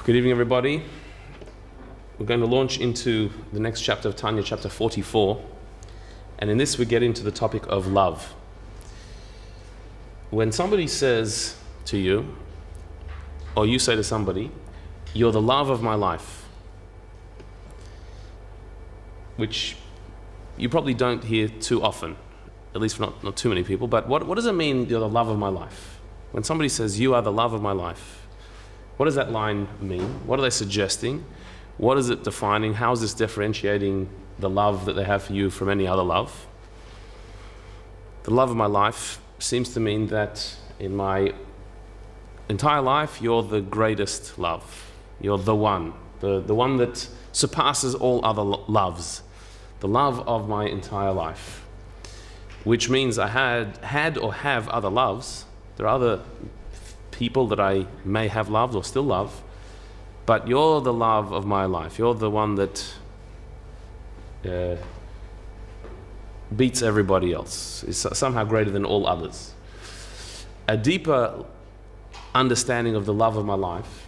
Good evening, everybody. We're going to launch into the next chapter of Tanya, chapter 44. And in this, we get into the topic of love. When somebody says to you, or you say to somebody, "You're the love of my life," which you probably don't hear too often, at least for not too many people, but what does it mean, "You're the love of my life"? When somebody says, "You are the love of my life," what does that line mean? What are they suggesting? What is it defining? How is this differentiating the love that they have for you from any other love? The love of my life seems to mean that in my entire life, you're the greatest love. You're the one that surpasses all other loves. The love of my entire life. Which means I had or have other loves. There are other people that I may have loved or still love, but you're the love of my life. You're the one that beats everybody else, is somehow greater than all others. A deeper understanding of the love of my life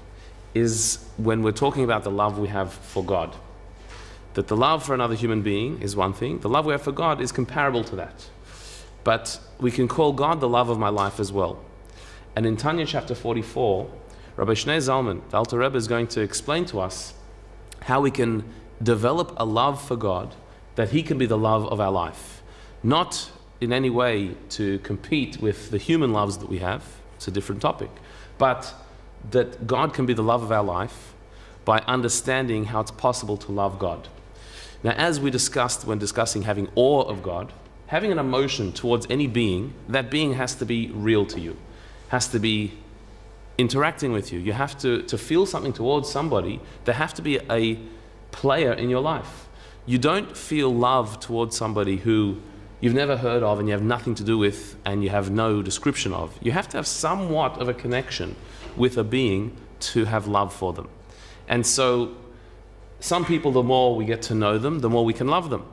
is when we're talking about the love we have for God. That the love for another human being is one thing. The love we have for God is comparable to that. But we can call God the love of my life as well. And in Tanya chapter 44, Rabbi Zalman, the Alter Rebbe, is going to explain to us how we can develop a love for God, that He can be the love of our life. Not in any way to compete with the human loves that we have, it's a different topic, but that God can be the love of our life by understanding how it's possible to love God. Now, as we discussed when discussing having awe of God, having an emotion towards any being, that being has to be real to you, has to be interacting with you. You have to feel something towards somebody. There have to be a player in your life. You don't feel love towards somebody who you've never heard of and you have nothing to do with and you have no description of. You have to have somewhat of a connection with a being to have love for them. And so some people, the more we get to know them, the more we can love them.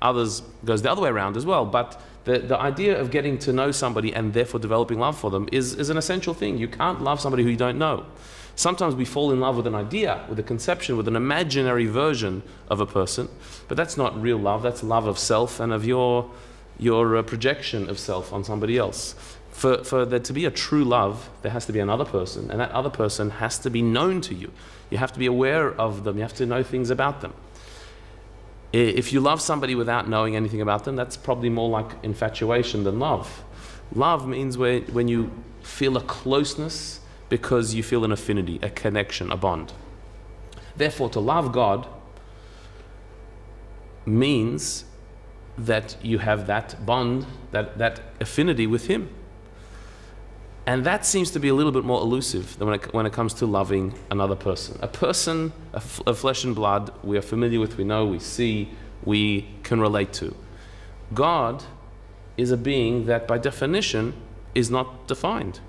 Others goes the other way around as well, but the idea of getting to know somebody and therefore developing love for them is an essential thing. You can't love somebody who you don't know. Sometimes we fall in love with an idea, with a conception, with an imaginary version of a person, but that's not real love. That's love of self and of your projection of self on somebody else. For there to be a true love, there has to be another person, and that other person has to be known to you. You have to be aware of them. You have to know things about them. If you love somebody without knowing anything about them, that's probably more like infatuation than love. Love means when you feel a closeness because you feel an affinity, a connection, a bond. Therefore, to love God means that you have that bond, that affinity with Him. And that seems to be a little bit more elusive than when it comes to loving another person. A person of flesh and blood we are familiar with, we know, we see, we can relate to. God is a being that by definition is not defined.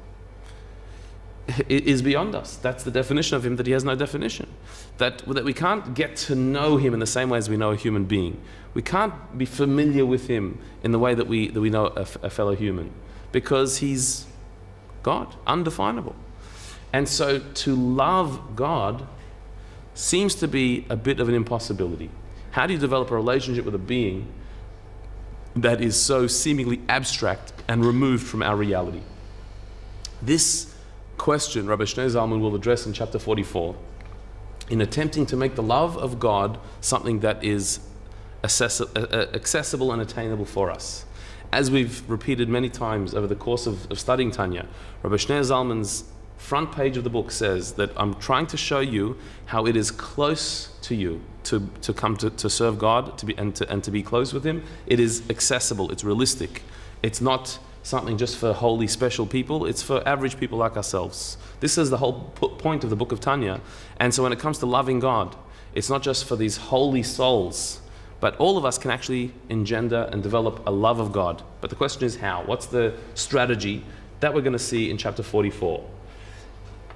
It is beyond us. That's the definition of Him, that He has no definition. That we can't get to know Him in the same way as we know a human being. We can't be familiar with Him in the way that we know a fellow human, because He's God, undefinable. And so to love God seems to be a bit of an impossibility. How do you develop a relationship with a being that is so seemingly abstract and removed from our reality? This question Rabbi Zalman will address in chapter 44 in attempting to make the love of God something that is accessible and attainable for us. As we've repeated many times over the course of studying Tanya, Rabbi Zalman's front page of the book says that I'm trying to show you how it is close to you to come to serve God, to be close with Him. It is accessible, it's realistic. It's not something just for holy, special people, it's for average people like ourselves. This is the whole point of the book of Tanya. And so when it comes to loving God, it's not just for these holy souls, but all of us can actually engender and develop a love of God. But the question is how? What's the strategy that we're going to see in chapter 44?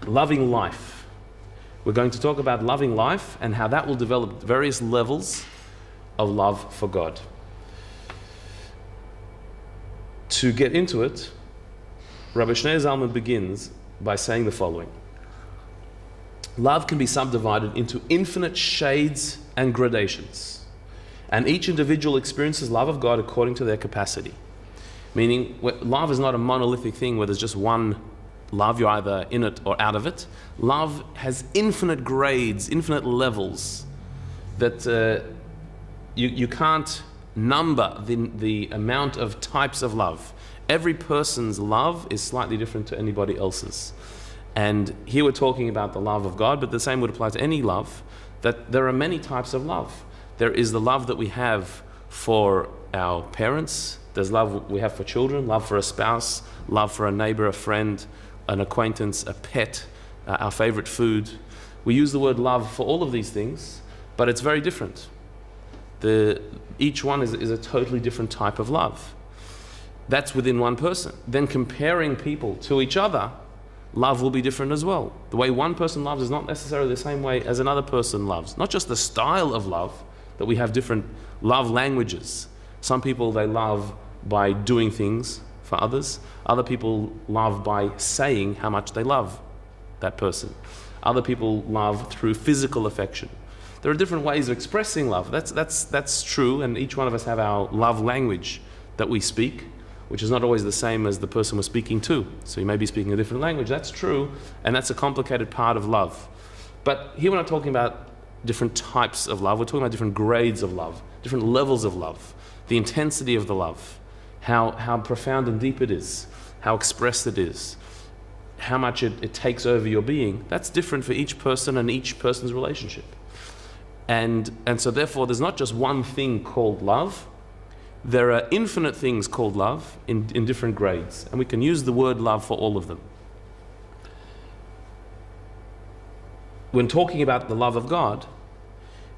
Loving life. We're going to talk about loving life and how that will develop various levels of love for God. To get into it, Rabbi Zalman begins by saying the following. love can be subdivided into infinite shades and gradations. And each individual experiences love of God according to their capacity. Meaning, love is not a monolithic thing where there's just one love, you're either in it or out of it. Love has infinite grades, infinite levels that you can't number the amount of types of love. Every person's love is slightly different to anybody else's. And here we're talking about the love of God, but the same would apply to any love, that there are many types of love. There is the love that we have for our parents, there's love we have for children, love for a spouse, love for a neighbor, a friend, an acquaintance, a pet, our favorite food. We use the word love for all of these things, but it's very different. Each one is a totally different type of love. That's within one person. Then comparing people to each other, love will be different as well. The way one person loves is not necessarily the same way as another person loves. Not just the style of love, that we have different love languages. Some people, they love by doing things for others. Other people love by saying how much they love that person. Other people love through physical affection. There are different ways of expressing love. That's true, and each one of us have our love language that we speak, which is not always the same as the person we're speaking to. So you may be speaking a different language. That's true, and that's a complicated part of love. But here we're not talking about different types of love. We're talking about different grades of love, different levels of love, the intensity of the love, how profound and deep it is, how expressed it is, how much it takes over your being. That's different for each person and each person's relationship. And so therefore, there's not just one thing called love. There are infinite things called love in different grades, and we can use the word love for all of them. When talking about the love of God,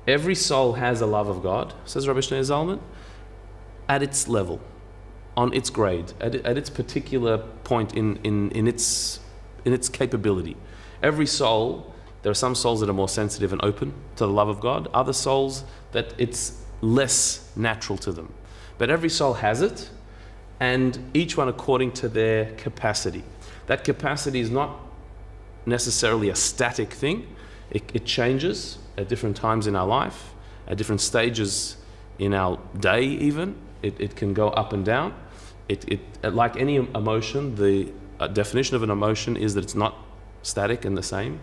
every soul has a love of God, says Rabbi Shneur Zalman, at its level, on its grade, at its particular point in its capability. Every soul, there are some souls that are more sensitive and open to the love of God, other souls that it's less natural to them. But every soul has it, and each one according to their capacity. That capacity is not necessarily a static thing. It changes at different times in our life, at different stages in our day even. It can go up and down. Like any emotion, the definition of an emotion is that it's not static and the same.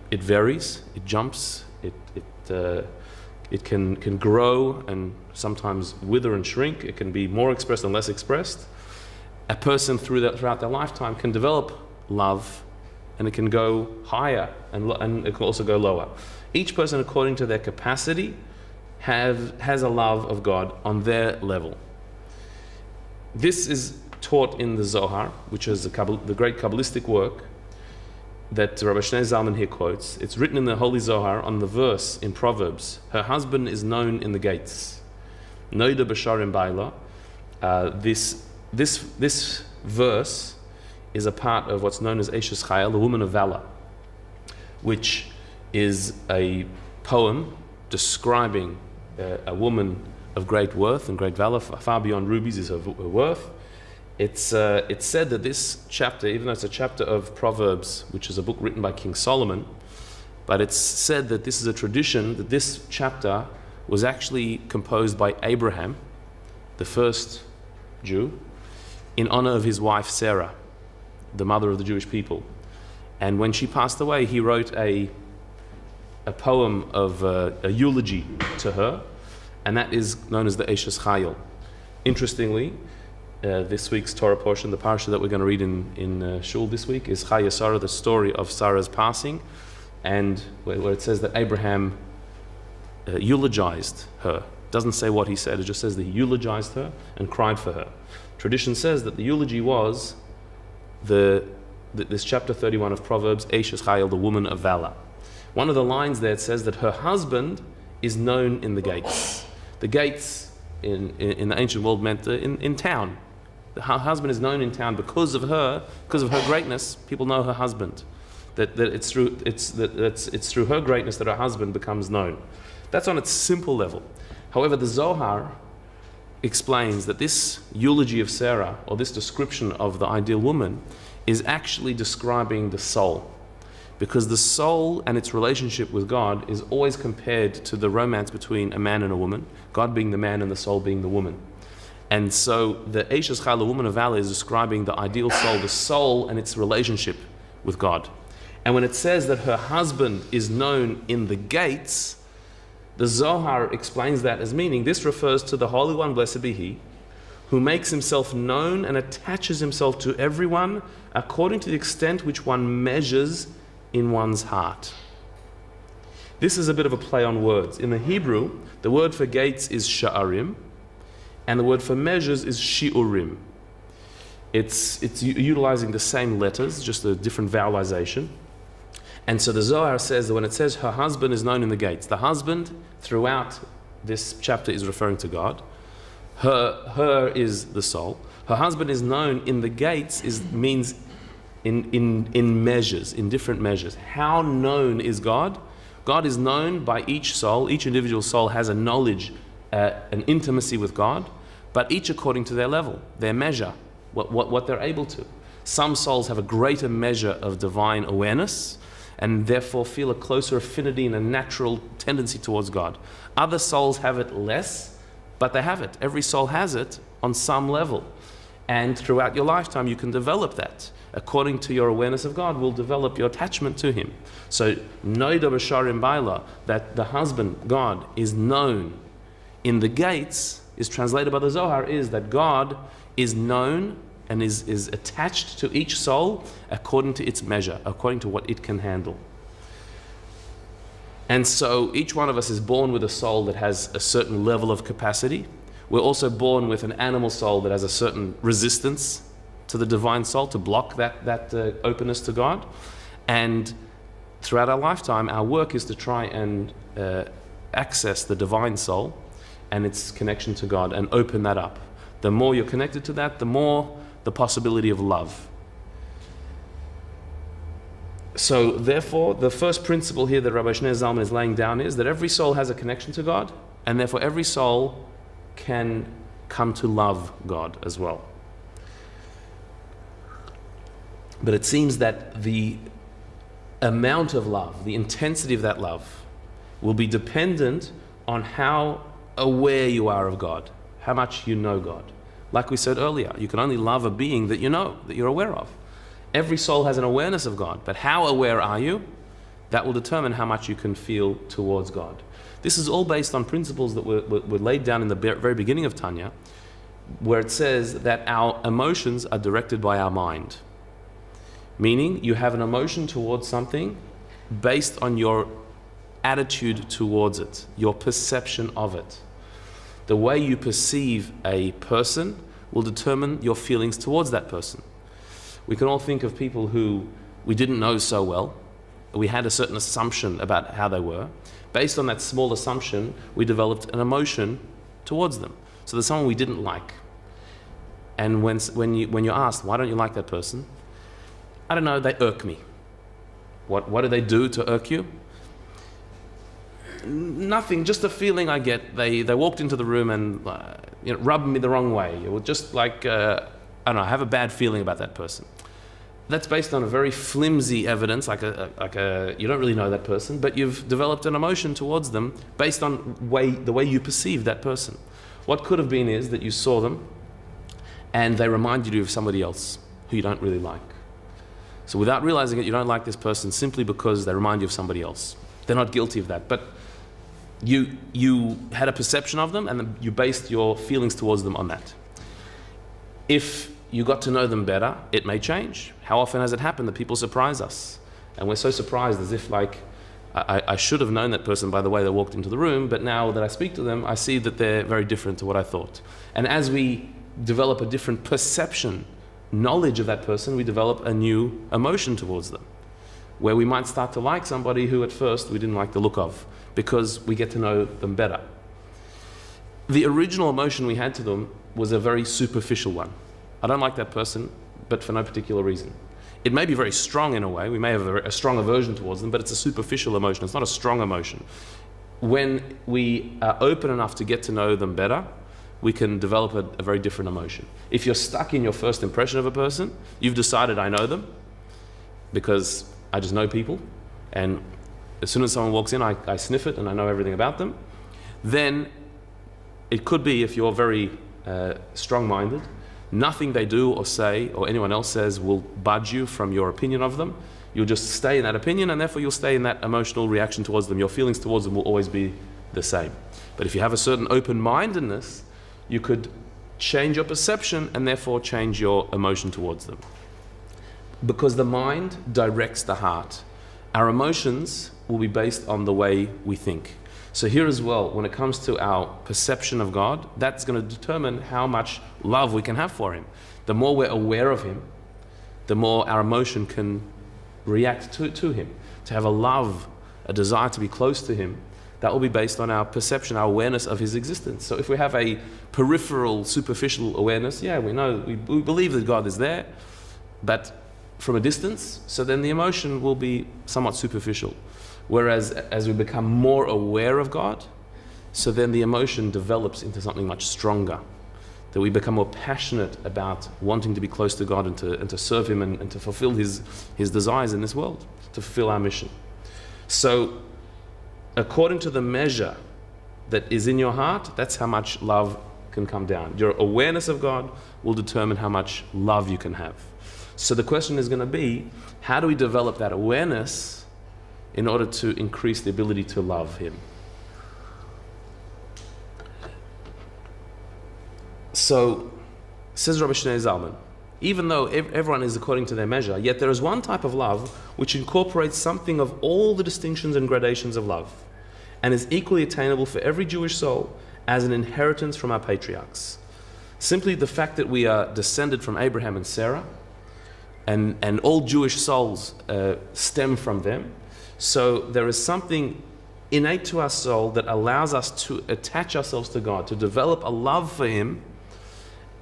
It varies, it jumps, it can grow and sometimes wither and shrink. It can be more expressed and less expressed. A person throughout their lifetime can develop love, and it can go higher and it can also go lower. Each person, according to their capacity, has a love of God on their level. This is taught in the Zohar, which is the great Kabbalistic work that Rabbi Shneur Zalman here quotes. It's written in the Holy Zohar on the verse in Proverbs, her husband is known in the gates. Noida b'sharim baila. This verse is a part of what's known as Eshes Chayil, the woman of valor, which is a poem describing a woman of great worth and great valor. Far beyond rubies is her worth. It's said that this chapter, even though it's a chapter of Proverbs, which is a book written by King Solomon, but it's said that this is a tradition, that this chapter was actually composed by Abraham, the first Jew, in honor of his wife Sarah, the mother of the Jewish people. And when she passed away, he wrote a poem of a eulogy to her, and that is known as the Eshes Chayil. Interestingly, this week's Torah portion, the parsha that we're going to read in Shul this week, is Chaya Sarah, the story of Sarah's passing, and where it says that Abraham eulogized her. It doesn't say what he said, it just says that he eulogized her and cried for her. Tradition says that the eulogy was this chapter 31 of Proverbs, Eshes Chayil, the woman of valor. One of the lines there, it says that her husband is known in the gates. The gates in the ancient world meant in town. Her husband is known in town because of her greatness. People know her husband. That it's through her greatness that her husband becomes known. That's on its simple level. However, the Zohar explains that this eulogy of Sarah, or this description of the ideal woman, is actually describing the soul. Because the soul and its relationship with God is always compared to the romance between a man and a woman, God being the man and the soul being the woman. And so the Eishes Chai, the woman of valor, is describing the ideal soul, the soul and its relationship with God. And when it says that her husband is known in the gates, the Zohar explains that as meaning this refers to the Holy One, blessed be He, who makes himself known and attaches himself to everyone according to the extent which one measures in one's heart. This is a bit of a play on words. In the Hebrew, the word for gates is sha'arim, and the word for measures is shi'urim. It's utilizing the same letters, just a different vowelization. And so the Zohar says that when it says her husband is known in the gates, the husband throughout this chapter is referring to God. Her is the soul. Her husband is known in the gates means in measures, in different measures. How known is God? God is known by each soul. Each individual soul has a knowledge, an intimacy with God, but each according to their level, their measure, what they're able to. Some souls have a greater measure of divine awareness and therefore feel a closer affinity and a natural tendency towards God. Other souls have it less, but they have it. Every soul has it on some level. And throughout your lifetime, you can develop that. According to your awareness of God, will develop your attachment to Him. So, Noida B'Sharim Baila, that the husband, God, is known in the gates, is translated by the Zohar, is that God is known and is attached to each soul according to its measure, according to what it can handle. And so each one of us is born with a soul that has a certain level of capacity. We're also born with an animal soul that has a certain resistance to the divine soul, to block that openness to God. And throughout our lifetime, our work is to try and access the divine soul and its connection to God and open that up. The more you're connected to that, the more the possibility of love. So therefore, the first principle here that Rabbi Shneur Zalman is laying down is that every soul has a connection to God, and therefore every soul can come to love God as well. But it seems that the amount of love, the intensity of that love, will be dependent on how aware you are of God, how much you know God. Like we said earlier, you can only love a being that you know, that you're aware of. Every soul has an awareness of God, but how aware are you? That will determine how much you can feel towards God. This is all based on principles that were laid down in the very beginning of Tanya, where it says that our emotions are directed by our mind. Meaning, you have an emotion towards something based on your attitude towards it, your perception of it. The way you perceive a person will determine your feelings towards that person. We can all think of people who we didn't know so well. We had a certain assumption about how they were. Based on that small assumption, we developed an emotion towards them. So there's someone we didn't like. And when you're asked, why don't you like that person? I don't know, they irk me. What do they do to irk you? Nothing, just a feeling I get. They walked into the room and rubbed me the wrong way. It was just like, I don't know, I have a bad feeling about that person. That's based on a very flimsy evidence, like you don't really know that person, but you've developed an emotion towards them based on the way you perceive that person. What could have been is that you saw them and they reminded you of somebody else who you don't really like. So without realizing it, you don't like this person simply because they remind you of somebody else. They're not guilty of that, but you had a perception of them and then you based your feelings towards them on that. If you got to know them better, it may change. How often has it happened that people surprise us? And we're so surprised as if like, I should have known that person by the way they walked into the room, but now that I speak to them, I see that they're very different to what I thought. And as we develop a different perception, knowledge of that person, we develop a new emotion towards them, where we might start to like somebody who at first we didn't like the look of, because we get to know them better. The original emotion we had to them was a very superficial one. I don't like that person, but for no particular reason. It may be very strong in a way. We may have a strong aversion towards them, but it's a superficial emotion. It's not a strong emotion. When we are open enough to get to know them better, we can develop a very different emotion. If you're stuck in your first impression of a person, you've decided I know them because I just know people, and as soon as someone walks in, I sniff it and I know everything about them. Then it could be, if you're very strong-minded, nothing they do or say or anyone else says will budge you from your opinion of them. You'll just stay in that opinion, and therefore you'll stay in that emotional reaction towards them. Your feelings towards them will always be the same. But if you have a certain open-mindedness, you could change your perception and therefore change your emotion towards them. Because the mind directs the heart. Our emotions will be based on the way we think. So here as well, when it comes to our perception of God, that's going to determine how much love we can have for Him. The more we're aware of Him, the more our emotion can react to Him. To have a love, a desire to be close to Him, that will be based on our perception, our awareness of His existence. So if we have a peripheral, superficial awareness, yeah, we know, we believe that God is there, but from a distance, so then the emotion will be somewhat superficial. Whereas as we become more aware of God, so then the emotion develops into something much stronger. That we become more passionate about wanting to be close to God and to serve Him and to fulfill His desires in this world, to fulfill our mission. So according to the measure that is in your heart, that's how much love can come down. Your awareness of God will determine how much love you can have. So the question is going to be, how do we develop that awareness in order to increase the ability to love Him? So, says Rabbi Zalman, even though everyone is according to their measure, yet there is one type of love which incorporates something of all the distinctions and gradations of love, and is equally attainable for every Jewish soul as an inheritance from our patriarchs. Simply the fact that we are descended from Abraham and Sarah, and all Jewish souls stem from them. So there is something innate to our soul that allows us to attach ourselves to God, to develop a love for Him.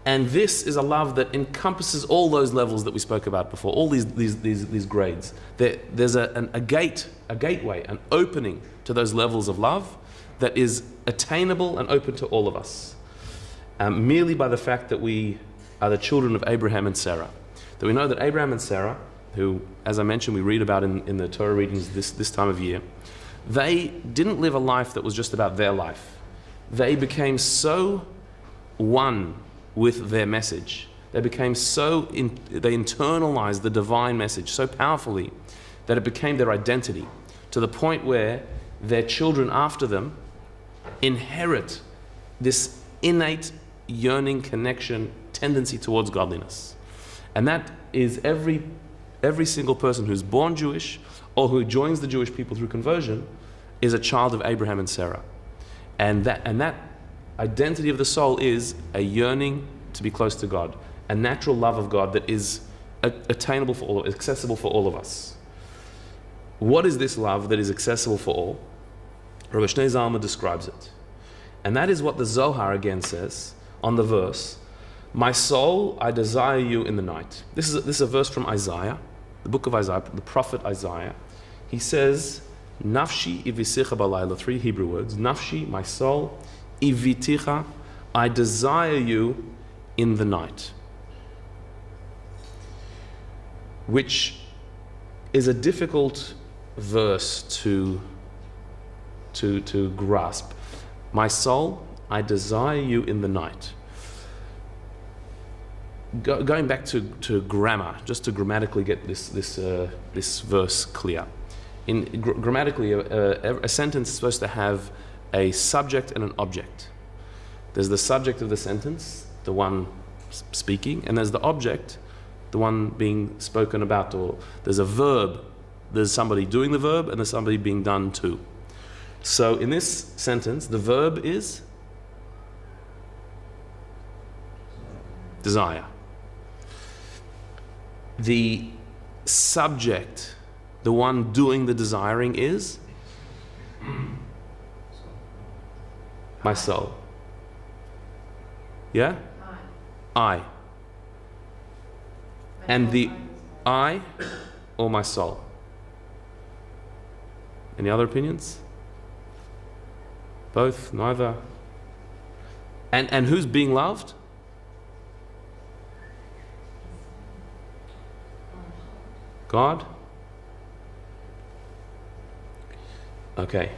And this is a love that encompasses all those levels that we spoke about before, all these grades. There's a gateway, an opening to those levels of love that is attainable and open to all of us, merely by the fact that we are the children of Abraham and Sarah. That we know that Abraham and Sarah, who, as I mentioned, we read about in the Torah readings this time of year, they didn't live a life that was just about their life. They became so one with their message. They became they internalized the divine message so powerfully that it became their identity, to the point where their children after them inherit this innate yearning, connection, tendency towards godliness. And that is every single person who's born Jewish or who joins the Jewish people through conversion is a child of Abraham and Sarah. And that identity of the soul is a yearning to be close to God, a natural love of God that is attainable for all, accessible for all of us. What is this love that is accessible for all? Rabbi Zalman describes it. And that is what the Zohar again says on the verse, "My soul, I desire you in the night." This is a verse from Isaiah, the book of Isaiah, the prophet Isaiah. He says, "Nafshi ivisicha balayla," 3 Hebrew words. Nafshi, my soul, iviticha, I desire you in the night. Which is a difficult verse to grasp. My soul, I desire you in the night. Going back to grammar, just to grammatically get this verse clear. Grammatically, a sentence is supposed to have a subject and an object. There's the subject of the sentence, the one speaking, and there's the object, the one being spoken about. Or there's a verb, there's somebody doing the verb, and there's somebody being done to. So in this sentence, the verb is desire. The subject, the one doing the desiring, is my soul. Yeah? I. And the I or my soul? Any other opinions? Both? Neither? And who's being loved? God? Okay.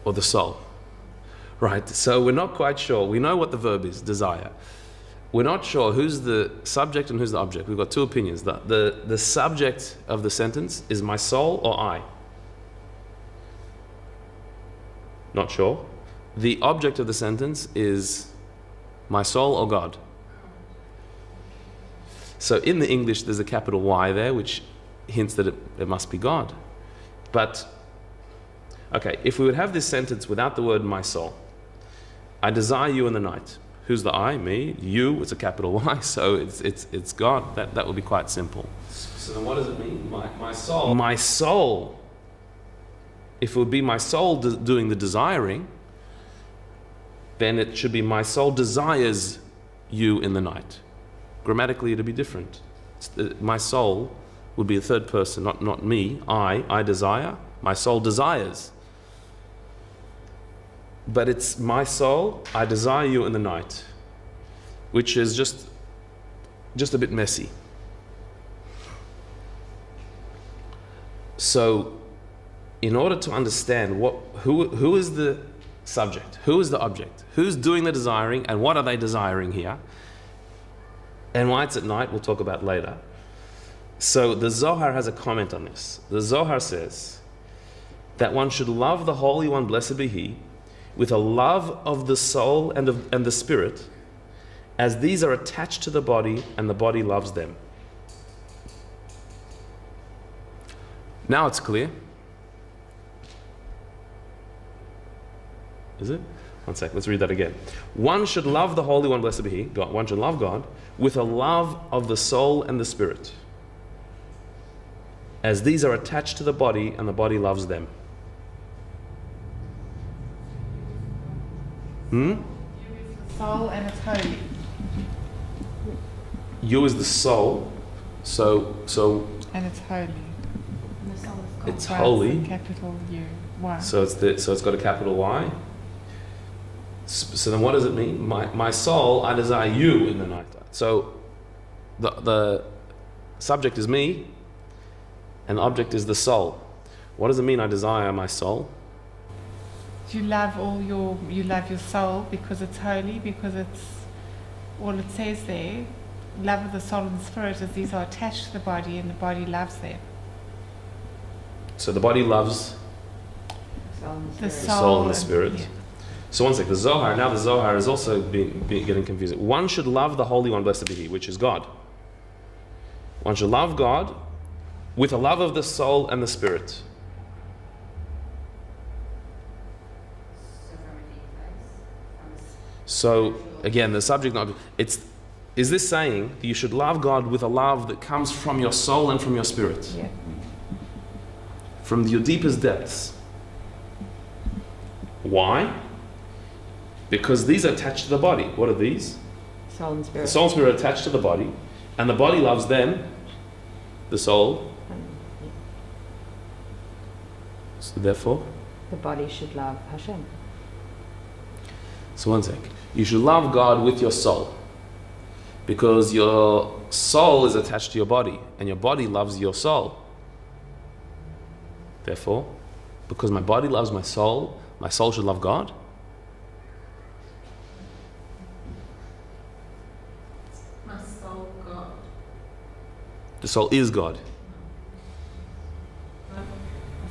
Or the soul. Right, so we're not quite sure. We know what the verb is, desire. We're not sure who's the subject and who's the object. We've got two opinions. The subject of the sentence is my soul or I. Not sure. The object of the sentence is my soul or God. So in the English there's a capital Y there, which hints that it must be God. But, okay, if we would have this sentence without the word my soul, I desire you in the night. Who's the I? Me. You, it's a capital Y, so it's God. That would be quite simple. So then what does it mean? My soul. My soul. If it would be my soul doing the desiring, then it should be my soul desires you in the night. Grammatically, it'd be different. My soul would be a third person, not me. I desire. My soul desires. But it's my soul, I desire you in the night, which is just a bit messy. So, in order to understand who is the subject, who is the object, who's doing the desiring, and what are they desiring here, and why it's at night, we'll talk about later. So the Zohar has a comment on this. The Zohar says that one should love the Holy One, blessed be He, with a love of the soul and the spirit, as these are attached to the body and the body loves them. Now it's clear. Is it? One sec, let's read that again. One should love the Holy One, blessed be He, God. One should love God with a love of the soul and the spirit, as these are attached to the body and the body loves them. Soul and it's holy. You is the soul, so and it's holy. It's holy. Capital U. Y. So it's got a capital Y. So then what does it mean? My soul, I desire you in the night. So the subject is me, and the object is the soul. What does it mean I desire my soul? You love your soul because it's holy, because it's all it says there. Love of the soul and the spirit, as these are attached to the body and the body loves them. So the body loves the soul and the spirit. Yeah. So one sec, the Zohar is also getting confusing. One should love the Holy One, blessed be He, which is God. One should love God with a love of the soul and the spirit. So again, the subject, is this saying that you should love God with a love that comes from your soul and from your spirit? Yeah. From your deepest depths. Why? Because these are attached to the body. What are these? Soul and spirit. The soul and spirit are attached to the body, and the body loves them, the soul. So therefore? The body should love Hashem. So one sec. You should love God with your soul, because your soul is attached to your body, and your body loves your soul. Therefore, because my body loves my soul should love God. My soul, God. The soul is God.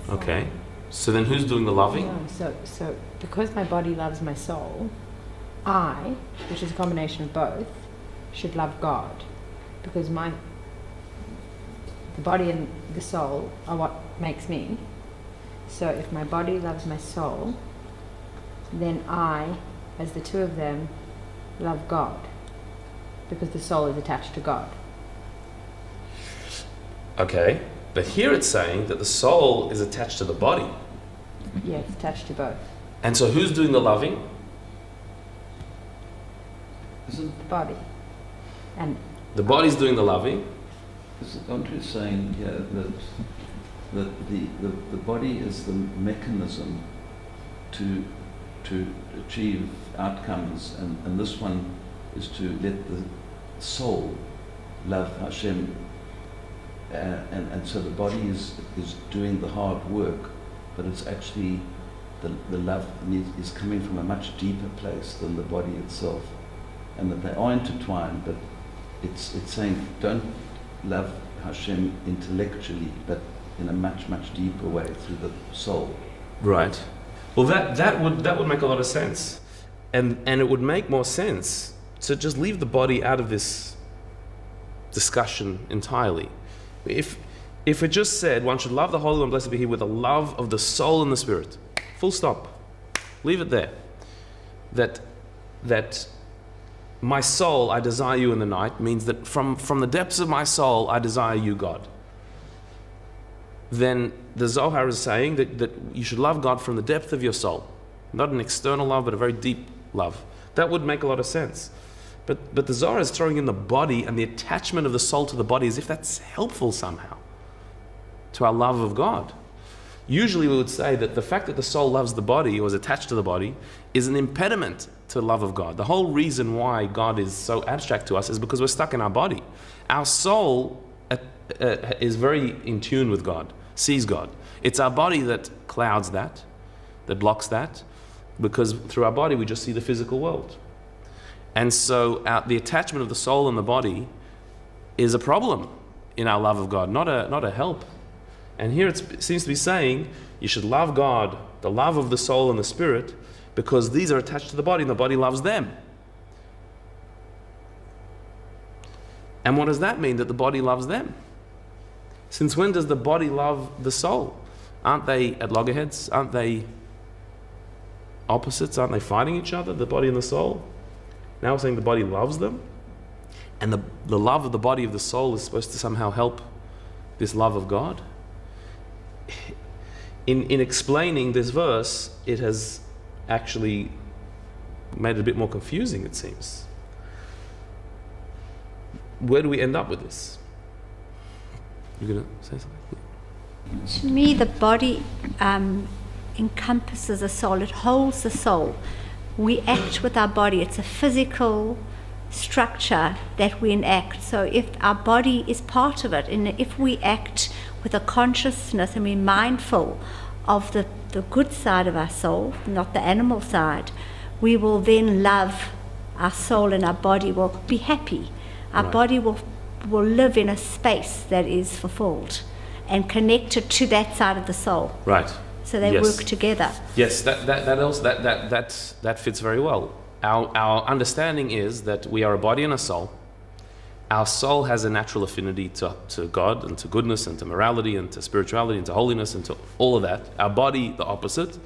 Okay. So then who's doing the loving? No, so because my body loves my soul, I, which is a combination of both, should love God, because the body and the soul are what makes me. So if my body loves my soul, then I, as the two of them, love God, because the soul is attached to God. Okay, but here it's saying that the soul is attached to the body. Yeah, it's attached to both. And so who's doing the loving? The body. And the body's doing the loving. Aren't you saying here that the body is the mechanism to achieve outcomes, and this one is to let the soul love Hashem and so the body is doing the hard work, but it's actually the love is coming from a much deeper place than the body itself, and that they are intertwined, but it's saying don't love Hashem intellectually, but in a much, much deeper way through the soul. Right. Well, that would make a lot of sense, and it would make more sense to just leave the body out of this discussion entirely. If it just said one should love the Holy One, blessed be He, with a love of the soul and the spirit, full stop, leave it there. That my soul, I desire you in the night, means that from the depths of my soul, I desire you, God. Then the Zohar is saying that you should love God from the depth of your soul. Not an external love, but a very deep love. That would make a lot of sense. But the Zohar is throwing in the body and the attachment of the soul to the body as if that's helpful somehow to our love of God. Usually we would say that the fact that the soul loves the body or is attached to the body is an impediment to the love of God. The whole reason why God is so abstract to us is because we're stuck in our body. Our soul is very in tune with God, sees God. It's our body that clouds that blocks that, because through our body we just see the physical world. And so the attachment of the soul and the body is a problem in our love of God, not a help. And here it seems to be saying you should love God, the love of the soul and the spirit, because these are attached to the body and the body loves them. And what does that mean, that the body loves them? Since when does the body love the soul? Aren't they at loggerheads? Aren't they opposites? Aren't they fighting each other, the body and the soul? Now we're saying the body loves them, and the love of the body of the soul is supposed to somehow help this love of God. In explaining this verse, it has actually made it a bit more confusing, it seems. Where do we end up with this? You're going to say something? To me, the body encompasses a soul. It holds the soul. We act with our body. It's a physical structure that we enact. So if our body is part of it, and if we act with a consciousness and we're mindful of the good side of our soul, not the animal side, we will then love our soul, and our body will be happy. Our Right. body will live in a space that is fulfilled and connected to that side of the soul. Right. So they Yes. work together. Yes, that fits very well. Our understanding is that we are a body and a soul. Our soul has a natural affinity to God and to goodness and to morality and to spirituality and to holiness and to all of that. Our body, the opposite,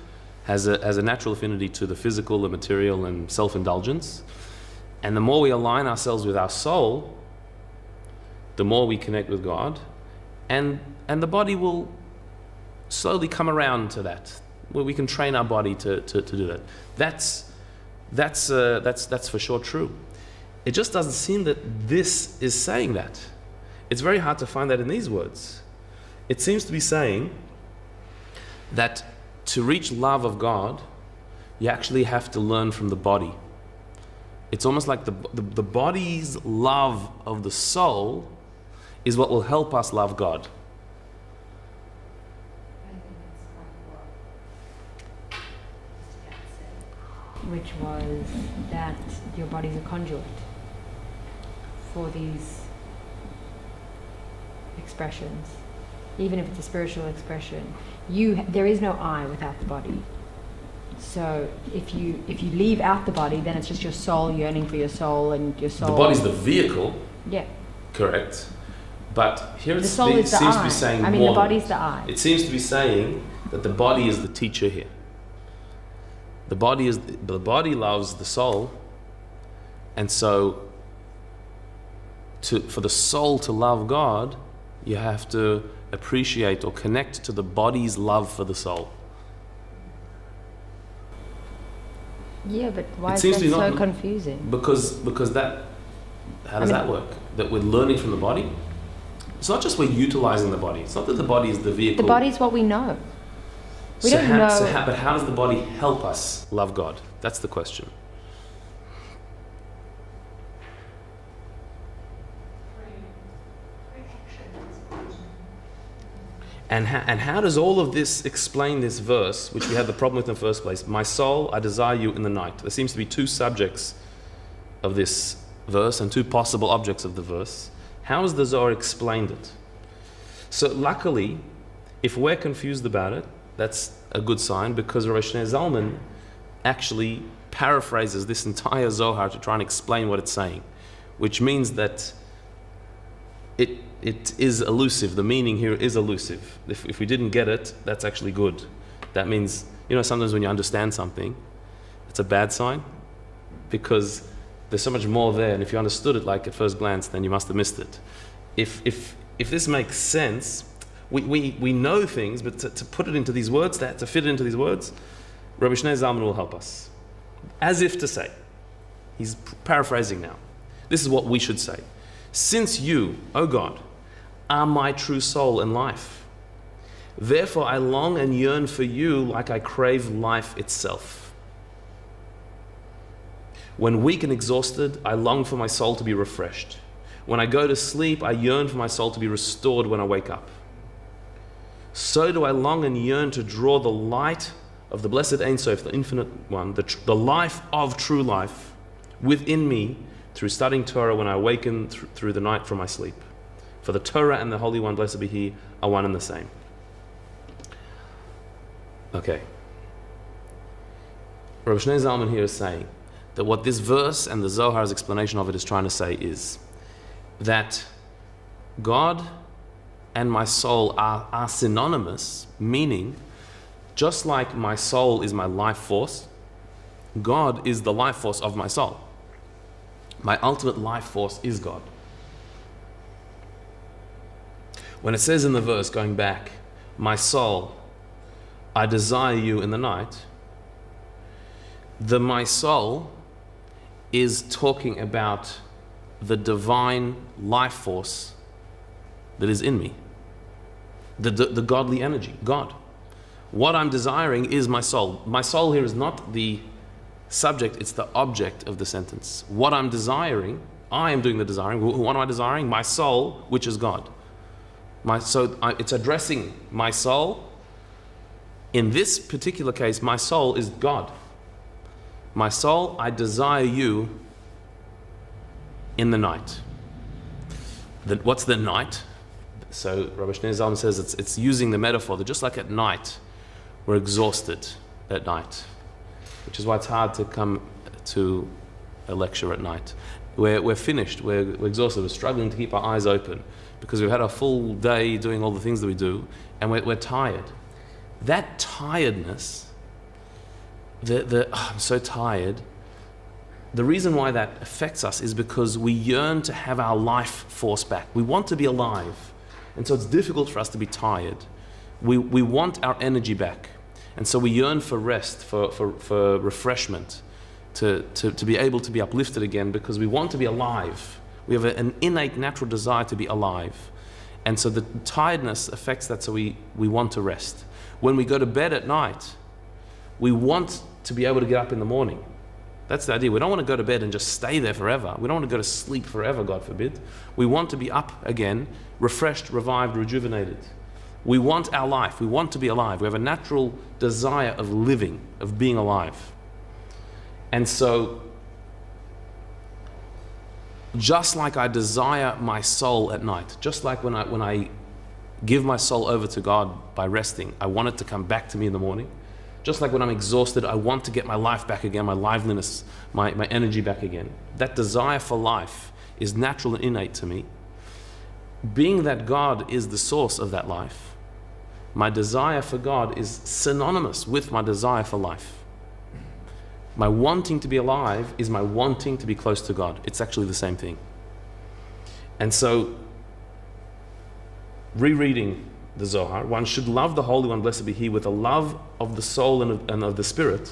has a natural affinity to the physical, the material, and self-indulgence. And the more we align ourselves with our soul, the more we connect with God, and the body will slowly come around to that, where we can train our body to do that. That's for sure true. It just doesn't seem that this is saying that. It's very hard to find that in these words. It seems to be saying that to reach love of God, you actually have to learn from the body. It's almost like the body's love of the soul is what will help us love God. Which was that your body's a conduit for these expressions. Even if it's a spiritual expression, there is no I without the body. So if you leave out the body, then it's just your soul yearning for your soul, and your soul. The body's the vehicle. Yeah. Correct. But here The soul is the seems I. to be saying I mean, more. the body's the I. It seems to be saying that the body is the teacher here. The body loves the soul, and so for the soul to love God, you have to appreciate or connect to the body's love for the soul. Yeah, but why It is seems that to be so not- confusing? Because that, how does that work? That we're learning from the body? It's not just we're utilizing the body. It's not that the body is the vehicle. The body's what we know. We So don't how, know. but how does the body help us love God? That's the question. And how does all of this explain this verse, which we had the problem with in the first place? My soul, I desire you in the night. There seems to be two subjects of this verse and two possible objects of the verse. How has the Zohar explained it? So luckily, if we're confused about it, that's a good sign, because Rabbi Zalman actually paraphrases this entire Zohar to try and explain what it's saying, which means that it is elusive. The meaning here is elusive. If we didn't get it, that's actually good. That means, sometimes when you understand something, it's a bad sign, because there's so much more there, and if you understood it like at first glance, then you must have missed it. If this makes sense, we know things, but to put it into these words, to fit it into these words, Rabbi Zalman will help us. As if to say, he's paraphrasing now, this is what we should say. Since you, O God, are my true soul and life, therefore I long and yearn for you like I crave life itself. When weak and exhausted, I long for my soul to be refreshed. When I go to sleep, I yearn for my soul to be restored when I wake up. So do I long and yearn to draw the light of the blessed Ein Sof, the infinite one, the life of true life, within me through studying Torah when I awaken through the night from my sleep. For the Torah and the Holy One, blessed be He, are one and the same. Okay. Rabbi Zalman here is saying that what this verse and the Zohar's explanation of it is trying to say is that God and my soul are synonymous, meaning just like my soul is my life force, God is the life force of my soul. My ultimate life force is God. When it says in the verse, going back, my soul, I desire you in the night, the my soul is talking about the divine life force that is in me, the godly energy, God. What I'm desiring is my soul. My soul here is not the subject, it's the object of the sentence. What I'm desiring, I am doing the desiring. What am I desiring? My soul, which is God. It's addressing my soul. In this particular case, my soul is God. My soul, I desire you in the night. What's the night? So Rabbi Zalman says it's using the metaphor that just like at night, we're exhausted at night, which is why it's hard to come to a lecture at night. We're finished, we're exhausted, we're struggling to keep our eyes open because we've had a full day doing all the things that we do, and we're tired. That tiredness, I'm so tired, the reason why that affects us is because we yearn to have our life force back. We want to be alive, and so it's difficult for us to be tired. We want our energy back, and so we yearn for rest, for refreshment, to be able to be uplifted again, because we want to be alive. We have an innate natural desire to be alive, and so the tiredness affects that, so we want to rest. When we go to bed at night, we want to be able to get up in the morning. That's the idea. We don't want to go to bed and just stay there forever. We don't want to go to sleep forever, God forbid. We want to be up again, refreshed, revived, rejuvenated. We want our life. We want to be alive. We have a natural desire of living, of being alive. And so, just like I desire my soul at night, just like when I give my soul over to God by resting, I want it to come back to me in the morning. Just like when I'm exhausted, I want to get my life back again, my liveliness, my energy back again. That desire for life is natural and innate to me. Being that God is the source of that life, my desire for God is synonymous with my desire for life. My wanting to be alive is my wanting to be close to God. It's actually the same thing. And so, rereading the Zohar, one should love the Holy One, blessed be He, with a love of the soul and of the spirit.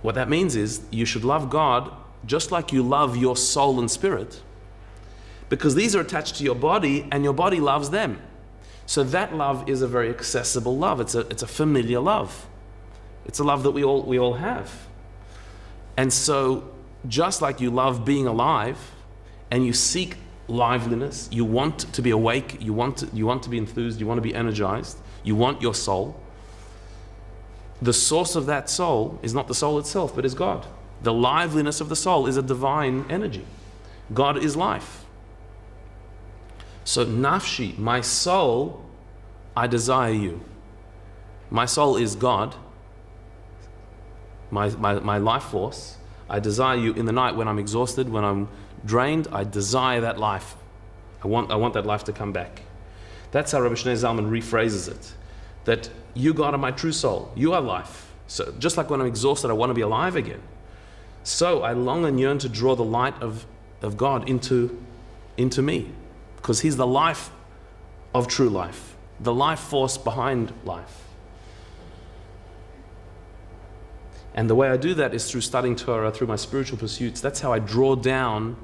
What that means is you should love God just like you love your soul and spirit, because these are attached to your body and your body loves them. So that love is a very accessible love. It's a familiar love. It's a love that we all have. And so just like you love being alive and you seek liveliness, you want to be awake, you want to be enthused, you want to be energized, you want your soul. The source of that soul is not the soul itself, but is God. The liveliness of the soul is a divine energy. God is life. So nafshi, my soul, I desire you. My soul is God, my life force. I desire you in the night when I'm exhausted, when I'm drained. I desire that life. I want that life to come back. That's how Rabbi Shneur Zalman rephrases it. That you, God, are my true soul. You are life. So just like when I'm exhausted, I want to be alive again. So I long and yearn to draw the light of God into me, because He's the life of true life, the life force behind life. And the way I do that is through studying Torah, through my spiritual pursuits. That's how I draw down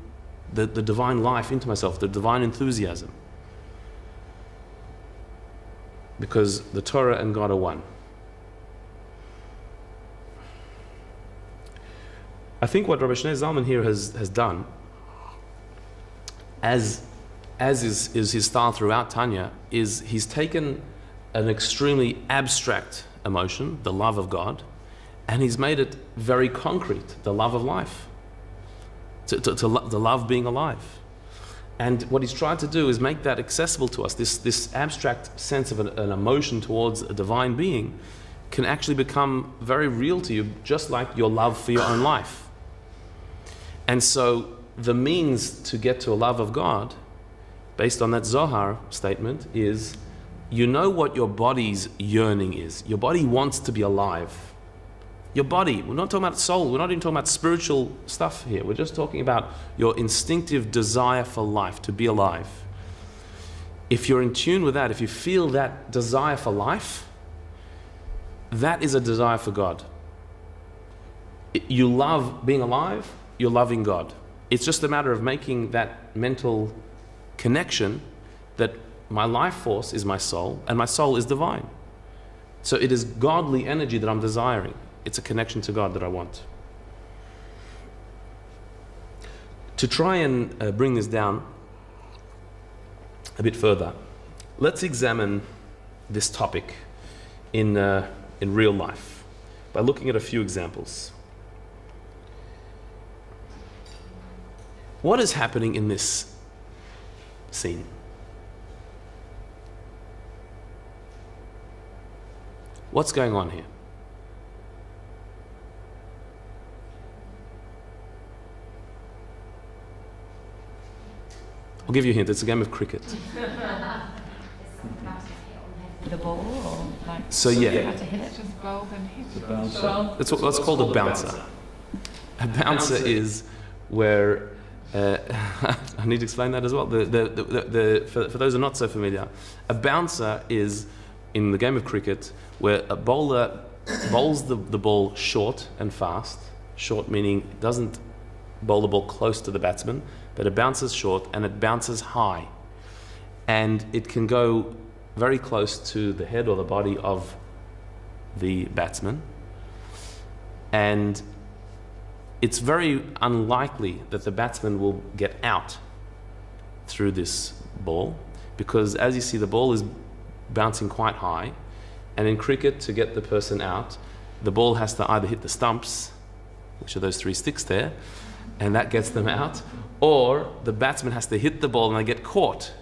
the divine life into myself, the divine enthusiasm. Because the Torah and God are one. I think what Rabbi Shneur Zalman here has done, as is his style throughout Tanya, is he's taken an extremely abstract emotion, the love of God, and he's made it very concrete, the love of life, the love being alive. And what he's tried to do is make that accessible to us. This abstract sense of an emotion towards a divine being can actually become very real to you, just like your love for your own life. And so the means to get to a love of God, based on that Zohar statement, is you know what your body's yearning is. Your body wants to be alive. Your body, we're not talking about soul, we're not even talking about spiritual stuff here. We're just talking about your instinctive desire for life, to be alive. If you're in tune with that, if you feel that desire for life, that is a desire for God. You love being alive, you're loving God. It's just a matter of making that mental connection that my life force is my soul and my soul is divine. So it is godly energy that I'm desiring. It's a connection to God that I want. To try and bring this down a bit further, let's examine this topic in real life by looking at a few examples. What is happening in this scene? What's going on here? I'll give you a hint. It's a game of cricket. The ball, or like So yeah, It's just bowled and hit. The bouncer. that's what's called a bouncer. A bouncer is where I need to explain that as well. For those who are not so familiar, a bouncer is in the game of cricket where a bowler bowls the ball short and fast. Short meaning it doesn't bowl the ball close to the batsman, but it bounces short and it bounces high, and it can go very close to the head or the body of the batsman, and it's very unlikely that the batsman will get out through this ball, because as you see, the ball is bouncing quite high, and in cricket, to get the person out, the ball has to either hit the stumps, which are those 3 sticks there, and that gets them out, or the batsman has to hit the ball and they get caught.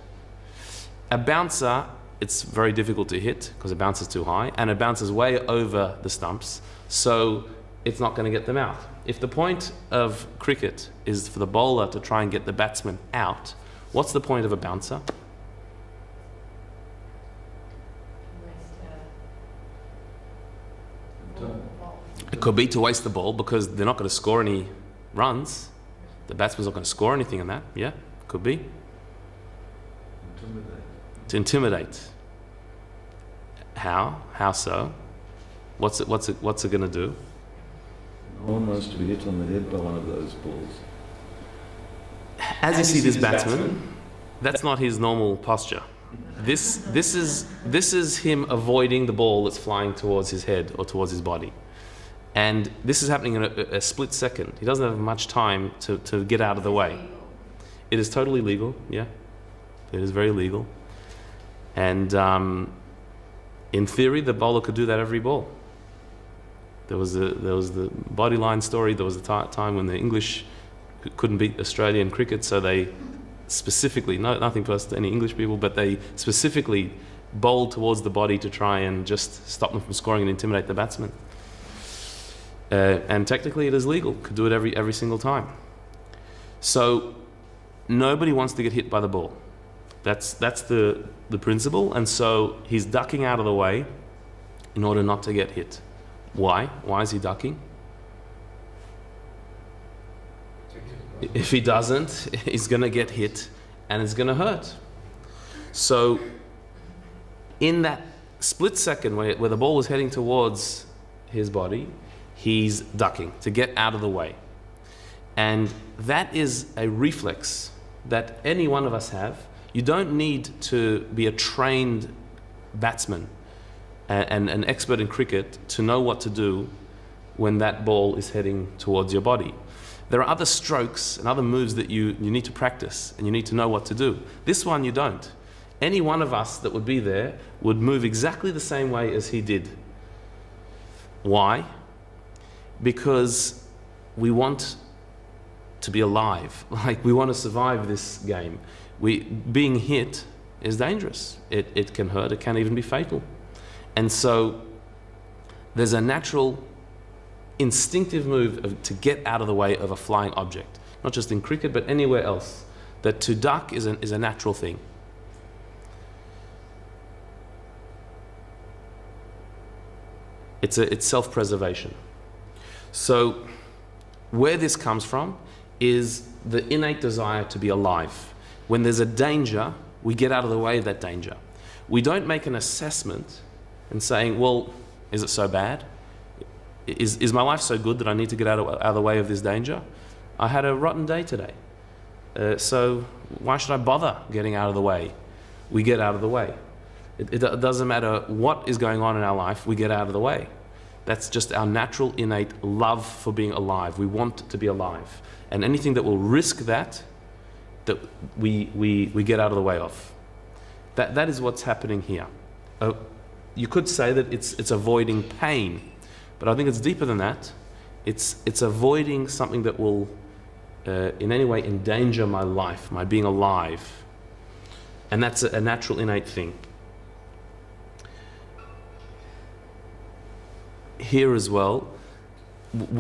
A bouncer, it's very difficult to hit because it bounces too high, and it bounces way over the stumps, so it's not going to get them out. If the point of cricket is for the bowler to try and get the batsman out, what's the point of a bouncer? It could be to waste the ball because they're not going to score any runs. The batsman's not going to score anything in that. Yeah, could be. To intimidate. How? How so? What's it going to do? No one wants to be hit on the head by one of those balls. As you see this batsman, that's not his normal posture. This is him avoiding the ball that's flying towards his head or towards his body. And this is happening in a split second. He doesn't have much time to get out of the way. It is totally legal, yeah. It is very legal. And in theory, the bowler could do that every ball. There was the bodyline story. There was a time when the English couldn't beat Australia in cricket, so they specifically, nothing personal to any English people, but they specifically bowled towards the body to try and just stop them from scoring and intimidate the batsman. And technically it is legal. Could do it every single time. So nobody wants to get hit by the ball. That's the principle. And so he's ducking out of the way in order not to get hit. Why? Why is he ducking? If he doesn't, he's going to get hit and it's going to hurt. So in that split second where the ball was heading towards his body, he's ducking to get out of the way. And that is a reflex that any one of us have. You don't need to be a trained batsman and an expert in cricket to know what to do when that ball is heading towards your body. There are other strokes and other moves that you need to practice and you need to know what to do. This one you don't. Any one of us that would be there would move exactly the same way as he did. Why? Because we want to be alive. Like, we want to survive this game. Being hit is dangerous. It can hurt, it can even be fatal. And so there's a natural instinctive move to get out of the way of a flying object. Not just in cricket, but anywhere else. That to duck is a natural thing. It's self-preservation. So where this comes from is the innate desire to be alive. When there's a danger, we get out of the way of that danger. We don't make an assessment and saying, well, is it so bad? Is my life so good that I need to get out of the way of this danger? I had a rotten day today. So why should I bother getting out of the way? We get out of the way. It doesn't matter what is going on in our life, we get out of the way. That's just our natural, innate love for being alive. We want to be alive. And anything that will risk that we get out of the way of. That is what's happening here. You could say that it's avoiding pain, but I think it's deeper than that. It's avoiding something that will in any way endanger my life, my being alive. And that's a natural, innate thing. Here as well,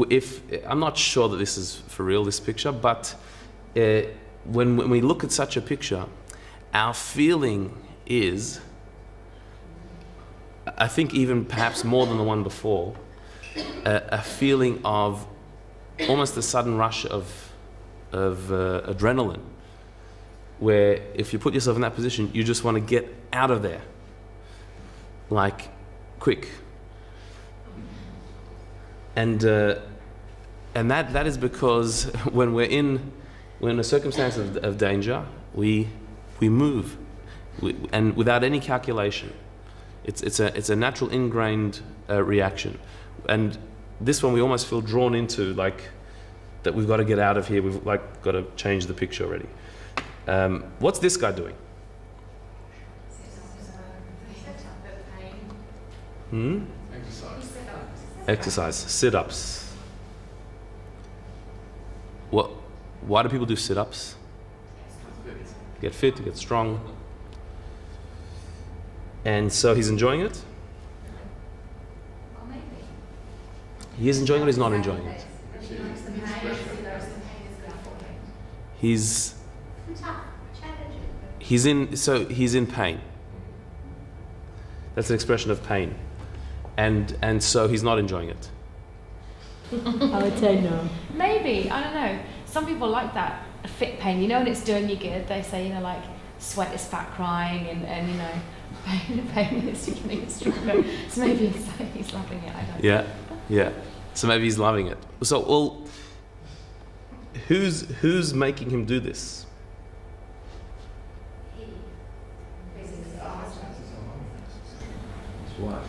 if I'm not sure that this is for real, this picture, but when we look at such a picture, our feeling is, I think even perhaps more than the one before, a feeling of almost a sudden rush of adrenaline, where if you put yourself in that position, you just want to get out of there, like quick. And that is because when we're in a circumstance of danger, we move, and without any calculation. It's a natural ingrained reaction, and this one we almost feel drawn into, like that we've got to get out of here. We've like got to change the picture already. What's this guy doing? Exercise, sit-ups. Why do people do sit-ups? Get fit, to get strong. And so he's enjoying it? He is enjoying it or he's not enjoying it? He's in pain. That's an expression of pain. And so he's not enjoying it. I would say no. Maybe, I don't know. Some people like that fit pain, and it's doing you good. They say, like, sweat is fat crying, and pain is getting stronger. So maybe he's loving it. I don't know. Yeah. So maybe he's loving it. So, well, who's making him do this? His wife.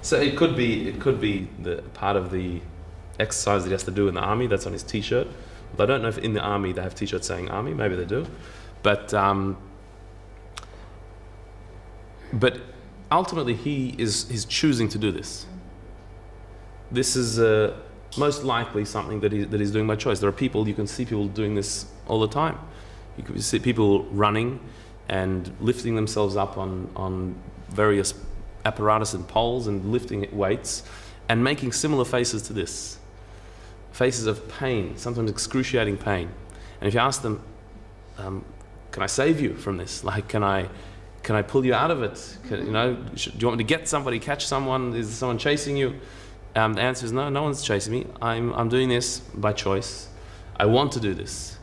So it could be the part of the exercise that he has to do in the army. That's on his T-shirt, I don't know if in the army they have t-shirts saying army, maybe they do. But ultimately he's choosing to do this. This is most likely something that he's doing by choice. There are people, you can see people doing this all the time. You can see people running and lifting themselves up on various apparatus and poles and lifting weights and making similar faces to this. Faces of pain, sometimes excruciating pain. And if you ask them, can I save you from this? Like, can I pull you out of it? Do you want me to get somebody, catch someone? Is someone chasing you? The answer is no one's chasing me. I'm doing this by choice. I want to do this.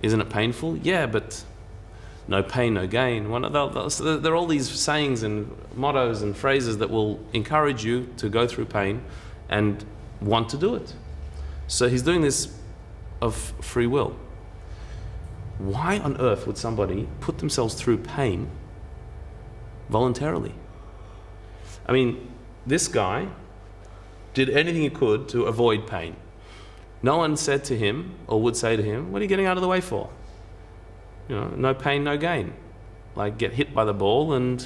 Isn't it painful? Yeah, but no pain, no gain. There are all these sayings and mottos and phrases that will encourage you to go through pain and want to do it. So he's doing this of free will. Why on earth would somebody put themselves through pain voluntarily? I mean, this guy did anything he could to avoid pain. No one said to him or would say to him, what are you getting out of the way for? No pain, no gain. Like, get hit by the ball, and